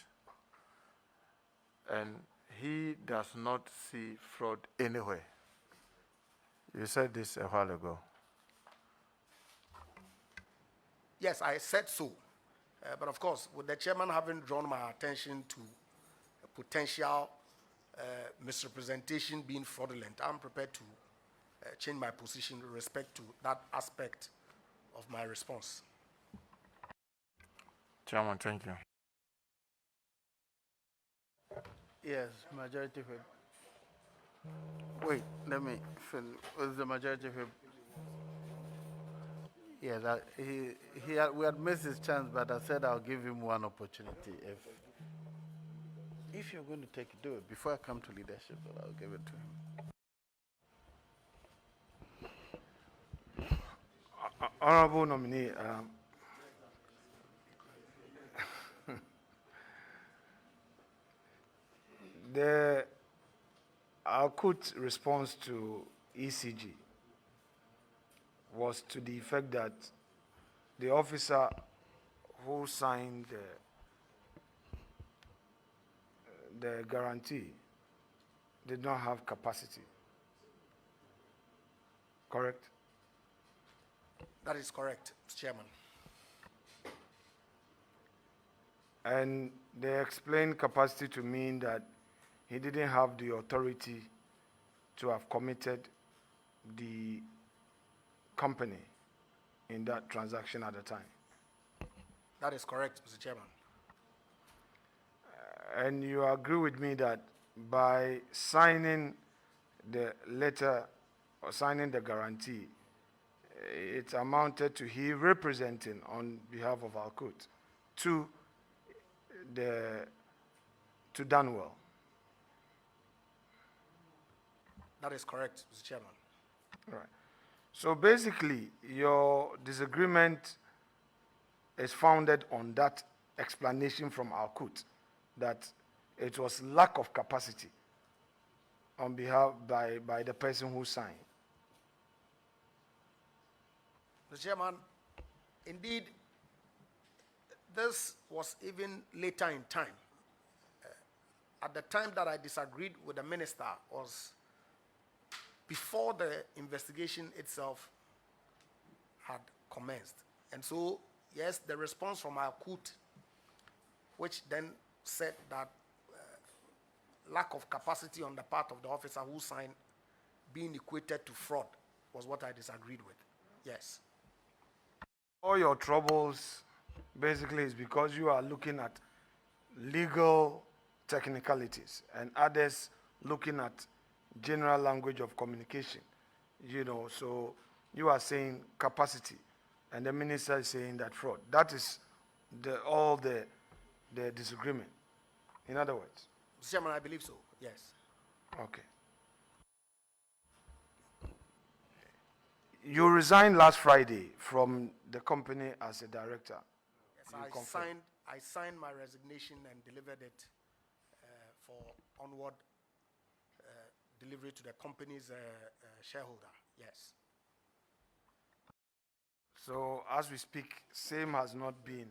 and he does not see fraud anywhere. You said this a while ago. Yes, I said so. But of course, with the chairman having drawn my attention to a potential misrepresentation being fraudulent, I'm prepared to change my position with respect to that aspect of my response. Chairman, thank you. Yes, majority whip. Wait, let me finish. Was the majority whip? Yeah, that we had missed his chance, but I said I'll give him one opportunity. If you're going to take it, do it. Before I come to leadership, I'll give it to him. Honorable nominee, the Alkut response to ECG was to the effect that the officer who signed the guarantee did not have capacity. Correct? That is correct, Mr. Chairman. And they explained capacity to mean that he didn't have the authority to have committed the company in that transaction at the time. That is correct, Mr. Chairman. And you agree with me that by signing the letter or signing the guarantee, it amounted to he representing on behalf of Alkut to Danwell. That is correct, Mr. Chairman. Right. So basically, your disagreement is founded on that explanation from Alkut that it was lack of capacity on behalf by the person who signed. Mr. Chairman, indeed, this was even later in time. At the time that I disagreed with the minister was before the investigation itself had commenced. And so, yes, the response from our court, which then said that lack of capacity on the part of the officer who signed being equated to fraud was what I disagreed with. Yes. All your troubles basically is because you are looking at legal technicalities and others looking at general language of communication. So you are saying capacity and the minister is saying that fraud. That is all the disagreement. In other words. Mr. Chairman, I believe so, yes. Okay. You resigned last Friday from the company as a director. Yes, I signed my resignation and delivered it for onward delivery to the company's shareholder, yes. So as we speak, same has not been.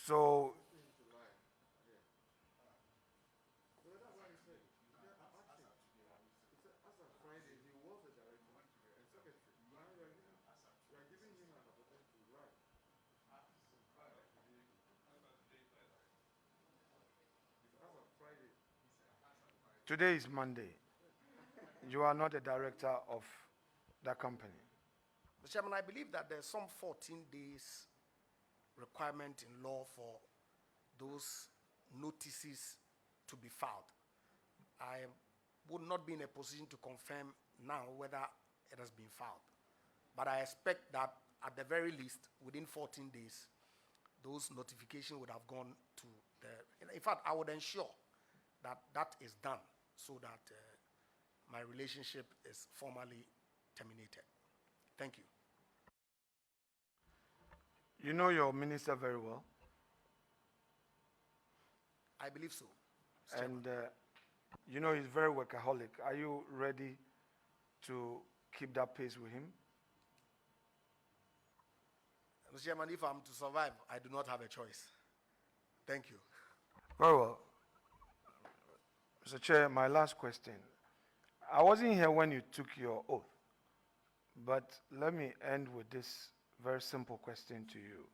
So today is Monday. You are not a director of that company. Mr. Chairman, I believe that there's some 14 days requirement in law for those notices to be filed. I would not be in a position to confirm now whether it has been filed. But I expect that at the very least, within 14 days, those notifications would have gone to the, in fact, I would ensure that that is done so that my relationship is formally terminated. Thank you. You know your minister very well. I believe so. And you know he's very workaholic. Are you ready to keep that pace with him? Mr. Chairman, if I'm to survive, I do not have a choice. Thank you. Very well. Mr. Chair, my last question. I wasn't here when you took your oath, but let me end with this very simple question to you.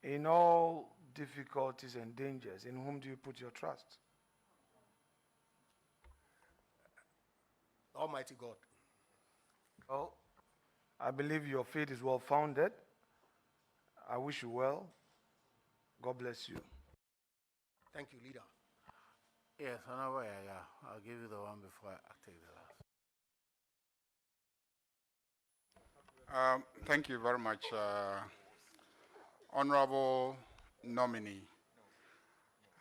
In all difficulties and dangers, in whom do you put your trust? Almighty God. Well, I believe your faith is well founded. I wish you well. God bless you. Thank you, leader. Yes, Honorable, yeah. I'll give you the one before I take the last. Thank you very much, Honorable nominee.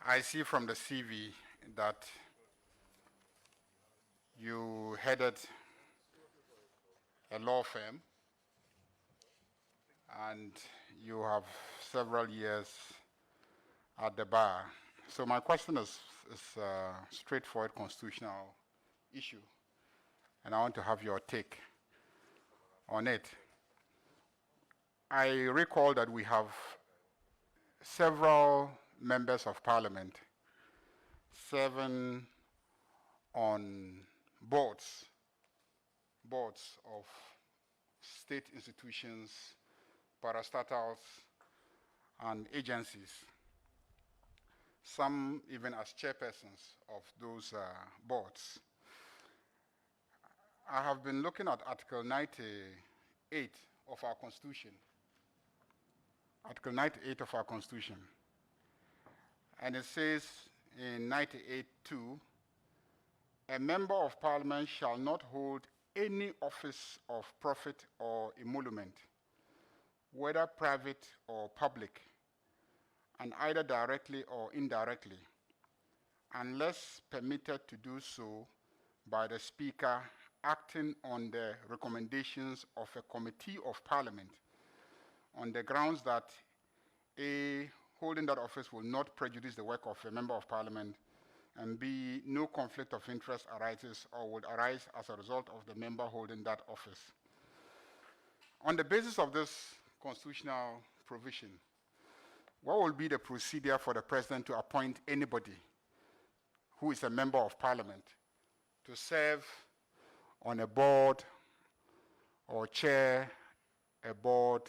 I see from the CV that you headed a law firm and you have several years at the bar. So my question is a straightforward constitutional issue, and I want to have your take on it. I recall that we have several members of parliament, 7 on boards of state institutions, parastatals, and agencies, some even as chairpersons of those boards. I have been looking at Article 98 of our Constitution. Article 98 of our Constitution. And it says in 98(2), a member of parliament shall not hold any office of profit or emolument, whether private or public, and either directly or indirectly, unless permitted to do so by the Speaker acting on the recommendations of a committee of parliament on the grounds that A, holding that office will not prejudice the work of a member of parliament, and B, no conflict of interest arises or would arise as a result of the member holding that office. On the basis of this constitutional provision, what will be the procedure for the president to appoint anybody who is a member of parliament to serve on a board or chair a board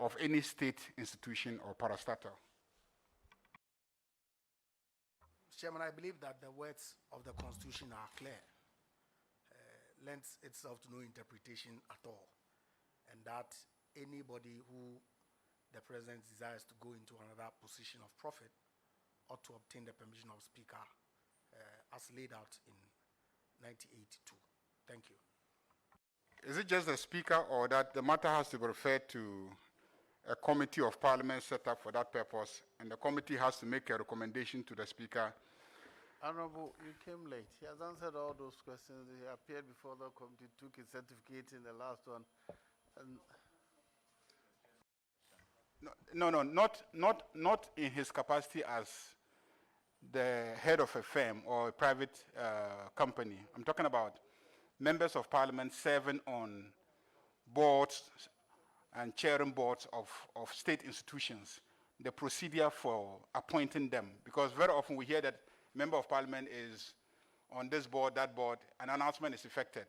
of any state institution or parastatal? Chairman, I believe that the words of the Constitution are clear, lends itself to no interpretation at all, and that anybody who the President desires to go into another position of profit ought to obtain the permission of Speaker as laid out in 1982. Thank you. Is it just the Speaker, or that the matter has to be referred to a committee of parliament set up for that purpose, and the committee has to make a recommendation to the Speaker? Honorable, you came late. He has answered all those questions. He appeared before the committee, took his certificate in the last one. And not in his capacity as the head of a firm or a private company. I'm talking about members of parliament serving on boards and chairing boards of state institutions, the procedure for appointing them. Because very often we hear that member of parliament is on this board, that board, an announcement is effected.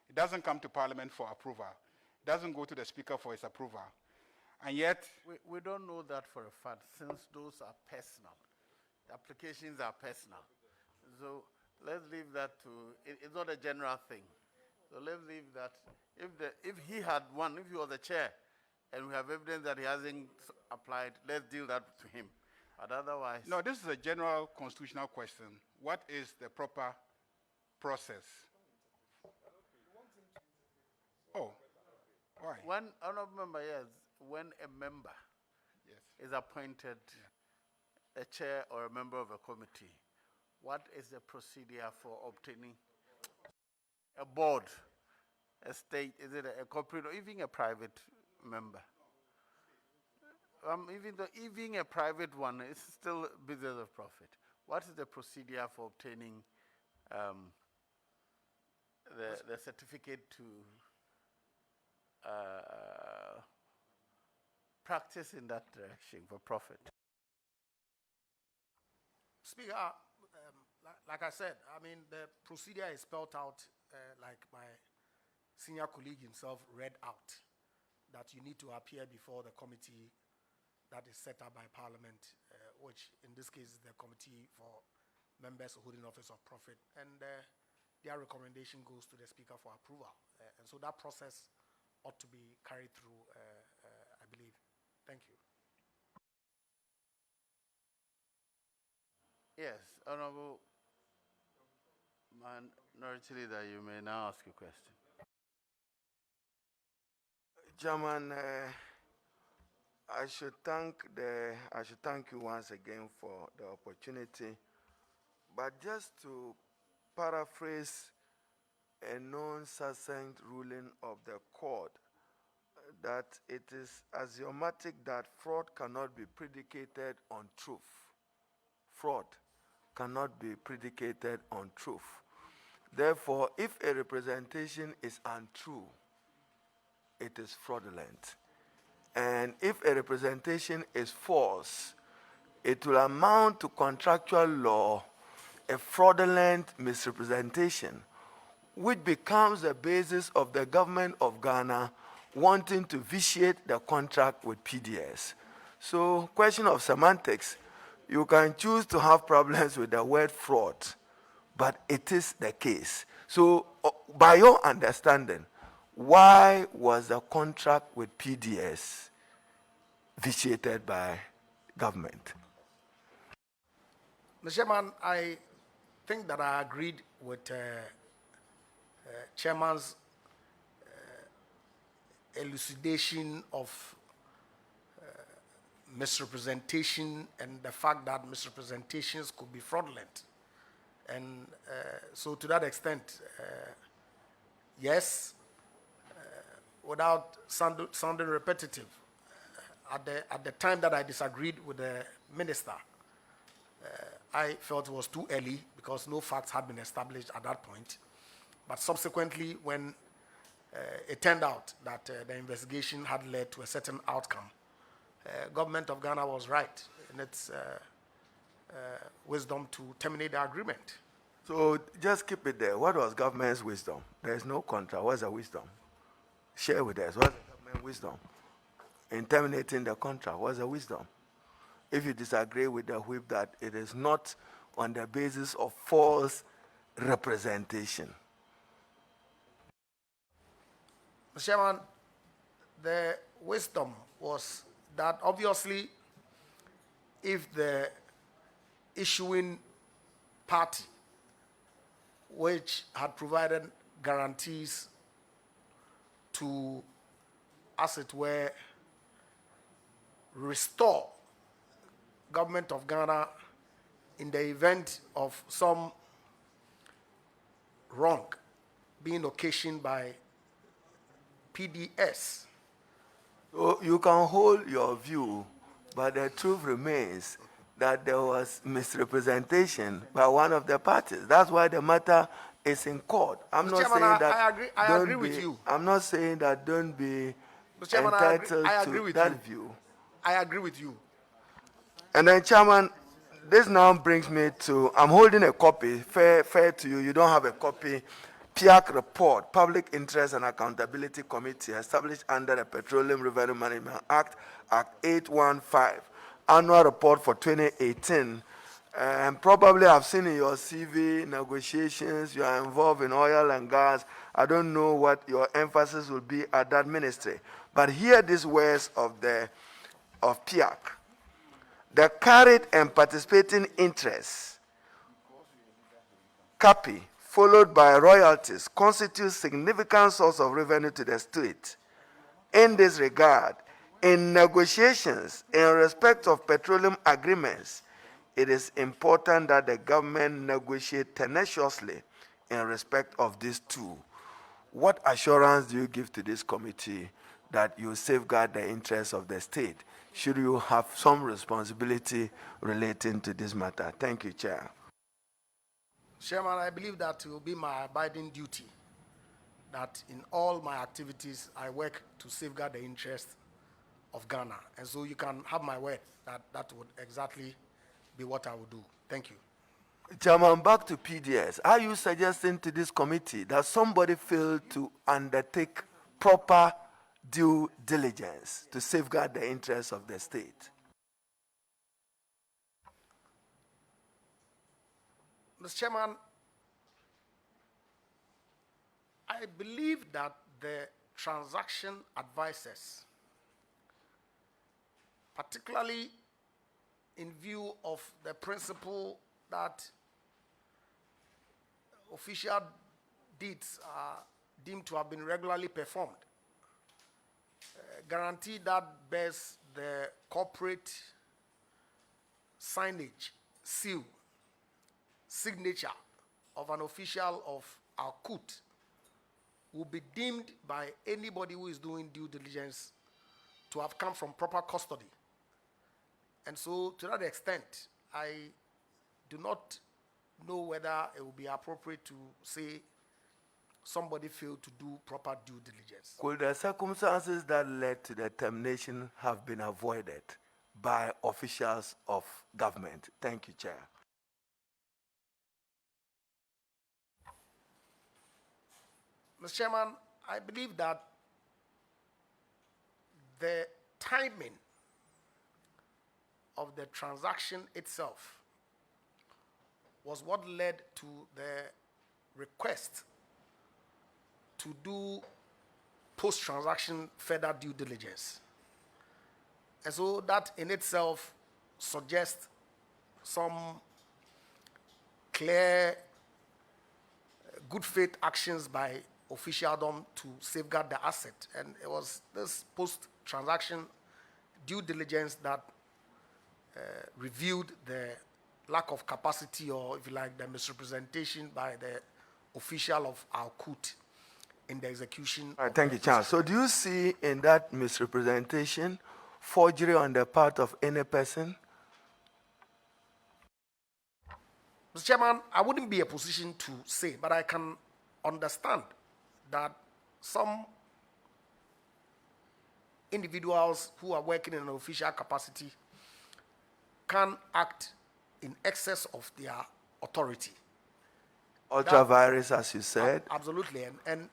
It doesn't come to parliament for approval. It doesn't go to the speaker for his approval. And yet, we don't know that for a fact, since those are personal. The applications are personal. So let's leave that to, it's not a general thing. So let's leave that. If he had one, if he was the chair, and we have evidence that he hasn't applied, let's deal that to him. But otherwise... No, this is a general constitutional question. What is the proper process? Oh, why? When, honorable member, yes, when a member is appointed a chair or a member of a committee, what is the procedure for obtaining a board, a state, is it a corporate or even a private member? Even a private one is still business of profit. What is the procedure for obtaining the certificate to practice in that direction for profit? Speaker, like I said, I mean, the procedure is spelled out like my senior colleague himself read out, that you need to appear before the committee that is set up by Parliament, which in this case is the Committee for Members Holding Office of Profit, and their recommendation goes to the Speaker for approval. And so that process ought to be carried through, I believe. Thank you. Yes, Honorable Minority Leader, you may now ask a question. Chairman, I should thank you once again for the opportunity. But just to paraphrase a non-succinct ruling of the court, that it is axiomatic that fraud cannot be predicated on truth. Fraud cannot be predicated on truth. Therefore, if a representation is untrue, it is fraudulent. And if a representation is false, it will amount to contractual law, a fraudulent misrepresentation, which becomes the basis of the government of Ghana wanting to vitiate the contract with PDS. So, question of semantics, you can choose to have problems with the word fraud, but it is the case. So, by your understanding, why was the contract with PDS vitiated by government? Mr. Chairman, I think that I agreed with Chairman's elucidation of misrepresentation and the fact that misrepresentations could be fraudulent. And so to that extent, yes, without sounding repetitive, at the time that I disagreed with the minister, I felt it was too early because no facts had been established at that point. But subsequently, when it turned out that the investigation had led to a certain outcome, government of Ghana was right in its wisdom to terminate the agreement. So just keep it there. What was government's wisdom? There's no contract. What's the wisdom? Share with us. What's the government wisdom in terminating the contract? What's the wisdom? If you disagree with the whip that it is not on the basis of false representation. Mr. Chairman, the wisdom was that obviously if the issuing party, which had provided guarantees to, as it were, restore government of Ghana in the event of some wrong being occasioned by PDS. So you can hold your view, but the truth remains that there was misrepresentation by one of the parties. That's why the matter is in court. I'm Mr. not Chairman, saying that I agree with you. I'm not saying that don't be Mr. Chairman, entitled I agree to with that you. view. I agree with you. And then, Chairman, this now brings me to, I'm holding a copy, fair to you, you don't have a copy. PIAC report, Public Interest and Accountability Committee, established under the Petroleum Revenue Management Act, Act 815, annual report for 2018. And probably I've seen in your CV negotiations, you are involved in oil and gas. I don't know what your emphasis will be at that ministry. But hear these words of PIAC. The carried and participating interests, CAPI, followed by royalties, constitute significant source of revenue to the state. In this regard, in negotiations in respect of petroleum agreements, it is important that the government negotiate tenaciously in respect of these two. What assurance do you give to this committee that you safeguard the interests of the state? Should you have some responsibility relating to this matter? Thank you, Chair. Chairman, I believe that it will be my abiding duty that in all my activities, I work to safeguard the interests of Ghana. And so you can have my word that that would exactly be what I will do. Thank you. Chairman, back to PDS. Are you suggesting to this committee that somebody failed to undertake proper due diligence to safeguard the interests of the state? Mr. Chairman, I believe that the transaction advisors, particularly in view of the principle that official deeds are deemed to have been regularly performed, guarantee that bears the corporate signage, seal, signature of an official of our court will be deemed by anybody who is doing due diligence to have come from proper custody. And so to that extent, I do not know whether it will be appropriate to say somebody failed to do proper due diligence. Could the circumstances that led to the termination have been avoided by officials of government? Thank you, Chair. Mr. Chairman, I believe that the timing of the transaction itself was what led to the request to do post-transaction further due diligence. And so that in itself suggests some clear good faith actions by officialdom to safeguard the asset. And it was this post-transaction due diligence that reviewed the lack of capacity, or if you like, the misrepresentation by the official of our court in the execution. All right, thank you, Charles. So do you see in that misrepresentation forgery on the part of any person? Mr. Chairman, I wouldn't be in a position to say, but I can understand that some individuals who are working in an official capacity can act in excess of their authority. Ultra virus, as you said. Absolutely, and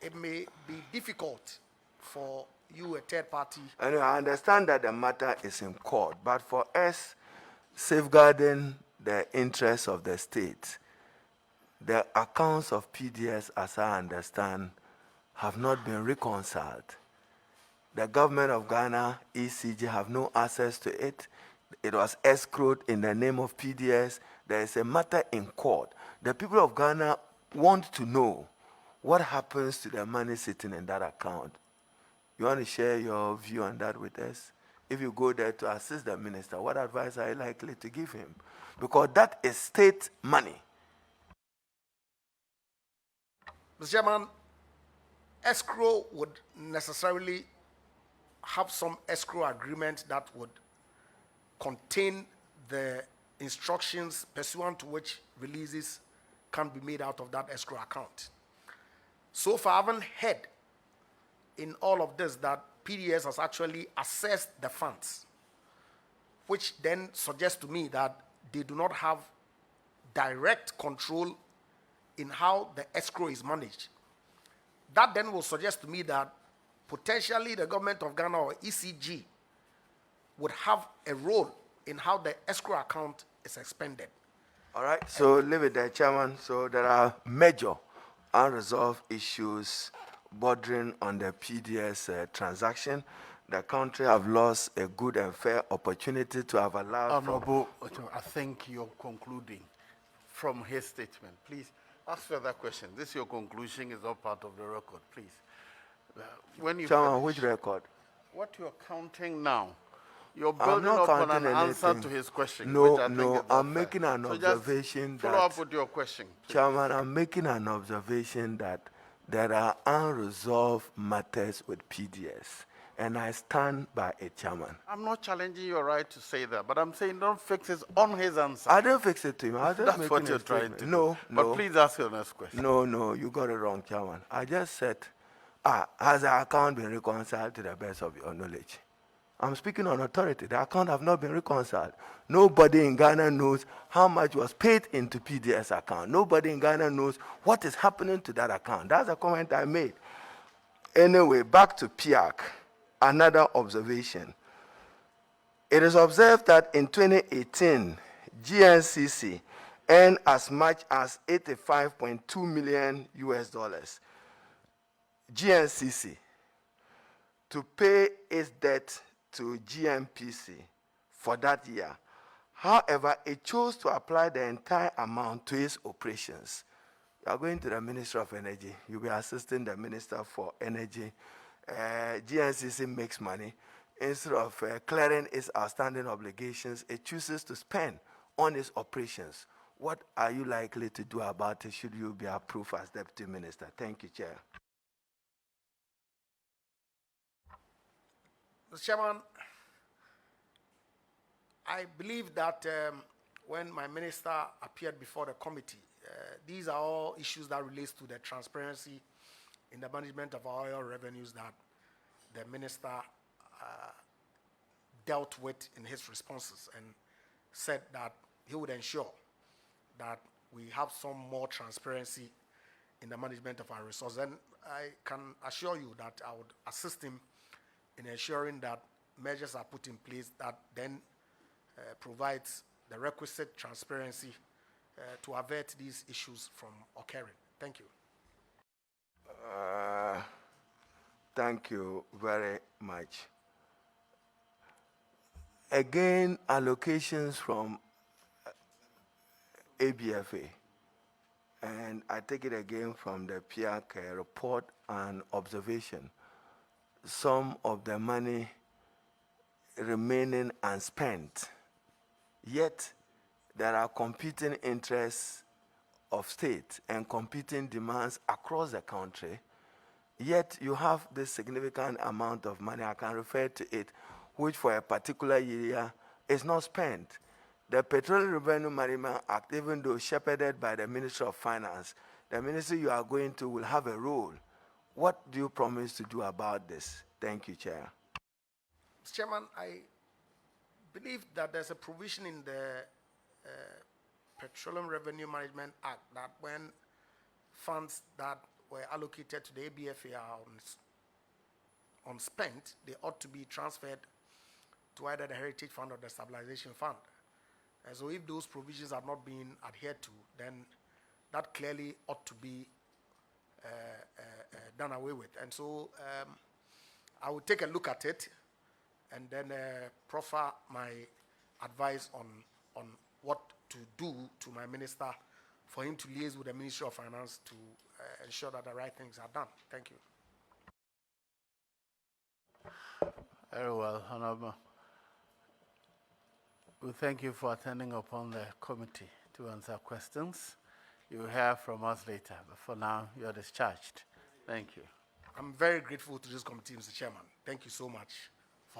it may be difficult for you, a third party. And I understand that the matter is in court, but for us, safeguarding the interests of the state, the accounts of PDS, as I understand, have not been reconciled. The government of Ghana, ECG, have no access to it. It was escrowed in the name of PDS. There is a matter in court. The people of Ghana want to know what happens to the money sitting in that account. You want to share your view on that with us? If you go there to assist the minister, what advice are you likely to give him? Because that is state money. Mr. Chairman, escrow would necessarily have some escrow agreement that would contain the instructions pursuant to which releases can be made out of that escrow account. So far, I haven't heard in all of this that PDS has actually assessed the funds, which then suggests to me that they do not have direct control in how the escrow is managed. That then will suggest to me that potentially the government of Ghana or ECG would have a role in how the escrow account is expended. All right, so leave it there, Chairman. So there are major unresolved issues bordering on the PDS transaction. The country have lost a good and fair opportunity to have allowed. Honorable, I think you're concluding from his statement. Please ask further questions. This your conclusion is not part of the record, please. When you Chairman, finish, which record? what you're counting now, you're I'm building not up on an counting answer anything. to his question. No, which I think is not I'm fair. making an So just observation follow that. up with your question, please. Chairman, I'm making an observation that there are unresolved matters with PDS, and I stand by it, Chairman. I'm not challenging your right to say that, but I'm saying don't fix it on his answer. I don't fix it to him. I just That's making what a you're trying statement. to No, do. no. But please ask your next question. No, you got it wrong, Chairman. I just said, has the account been reconciled to the best of your knowledge? I'm speaking on authority. The account have not been reconciled. Nobody in Ghana knows how much was paid into PDS account. Nobody in Ghana knows what is happening to that account. That's a comment I made. Anyway, back to PIAC. Another observation. It is observed that in 2018, GNCC earned as much as $85.2 million US. GNCC to pay its debt to GMPC for that year. However, it chose to apply the entire amount to its operations. You are going to the Minister of Energy. You'll be assisting the Minister for Energy. GNCC makes money. Instead of clearing its outstanding obligations, it chooses to spend on its operations. What are you likely to do about it should you be approved as Deputy Minister? Thank you, Chair. Mr. Chairman, I believe that when my minister appeared before the committee, these are all issues that relate to the transparency in the management of our oil revenues that the minister dealt with in his responses, and said that he would ensure that we have some more transparency in the management of our resources. And I can assure you that I would assist him in ensuring that measures are put in place that then provides the requisite transparency to avert these issues from occurring. Thank you. Thank you very much. Again, allocations from ABFA, and I take it again from the PIAC report and observation. Some of the money remaining unspent, yet there are competing interests of state and competing demands across the country, yet you have this significant amount of money, I can refer to it, which for a particular year is not spent. The Petroleum Revenue Management Act, even though shepherded by the Ministry of Finance, the ministry you are going to will have a role. What do you promise to do about this? Thank you, Chair. Mr. Chairman, I believe that there's a provision in the Petroleum Revenue Management Act that when funds that were allocated to the ABFA are unspent, they ought to be transferred to either the Heritage Fund or the Stabilization Fund. And so if those provisions are not being adhered to, then that clearly ought to be done away with. And so I will take a look at it and then proffer my advice on what to do to my minister for him to liaise with the Ministry of Finance to ensure that the right things are done. Thank you. Very well, Honorable. We thank you for attending upon the committee to answer questions. You will hear from us later, but for now, you are discharged. Thank you. I'm very grateful to this committee, Mr. Chairman. Thank you so much.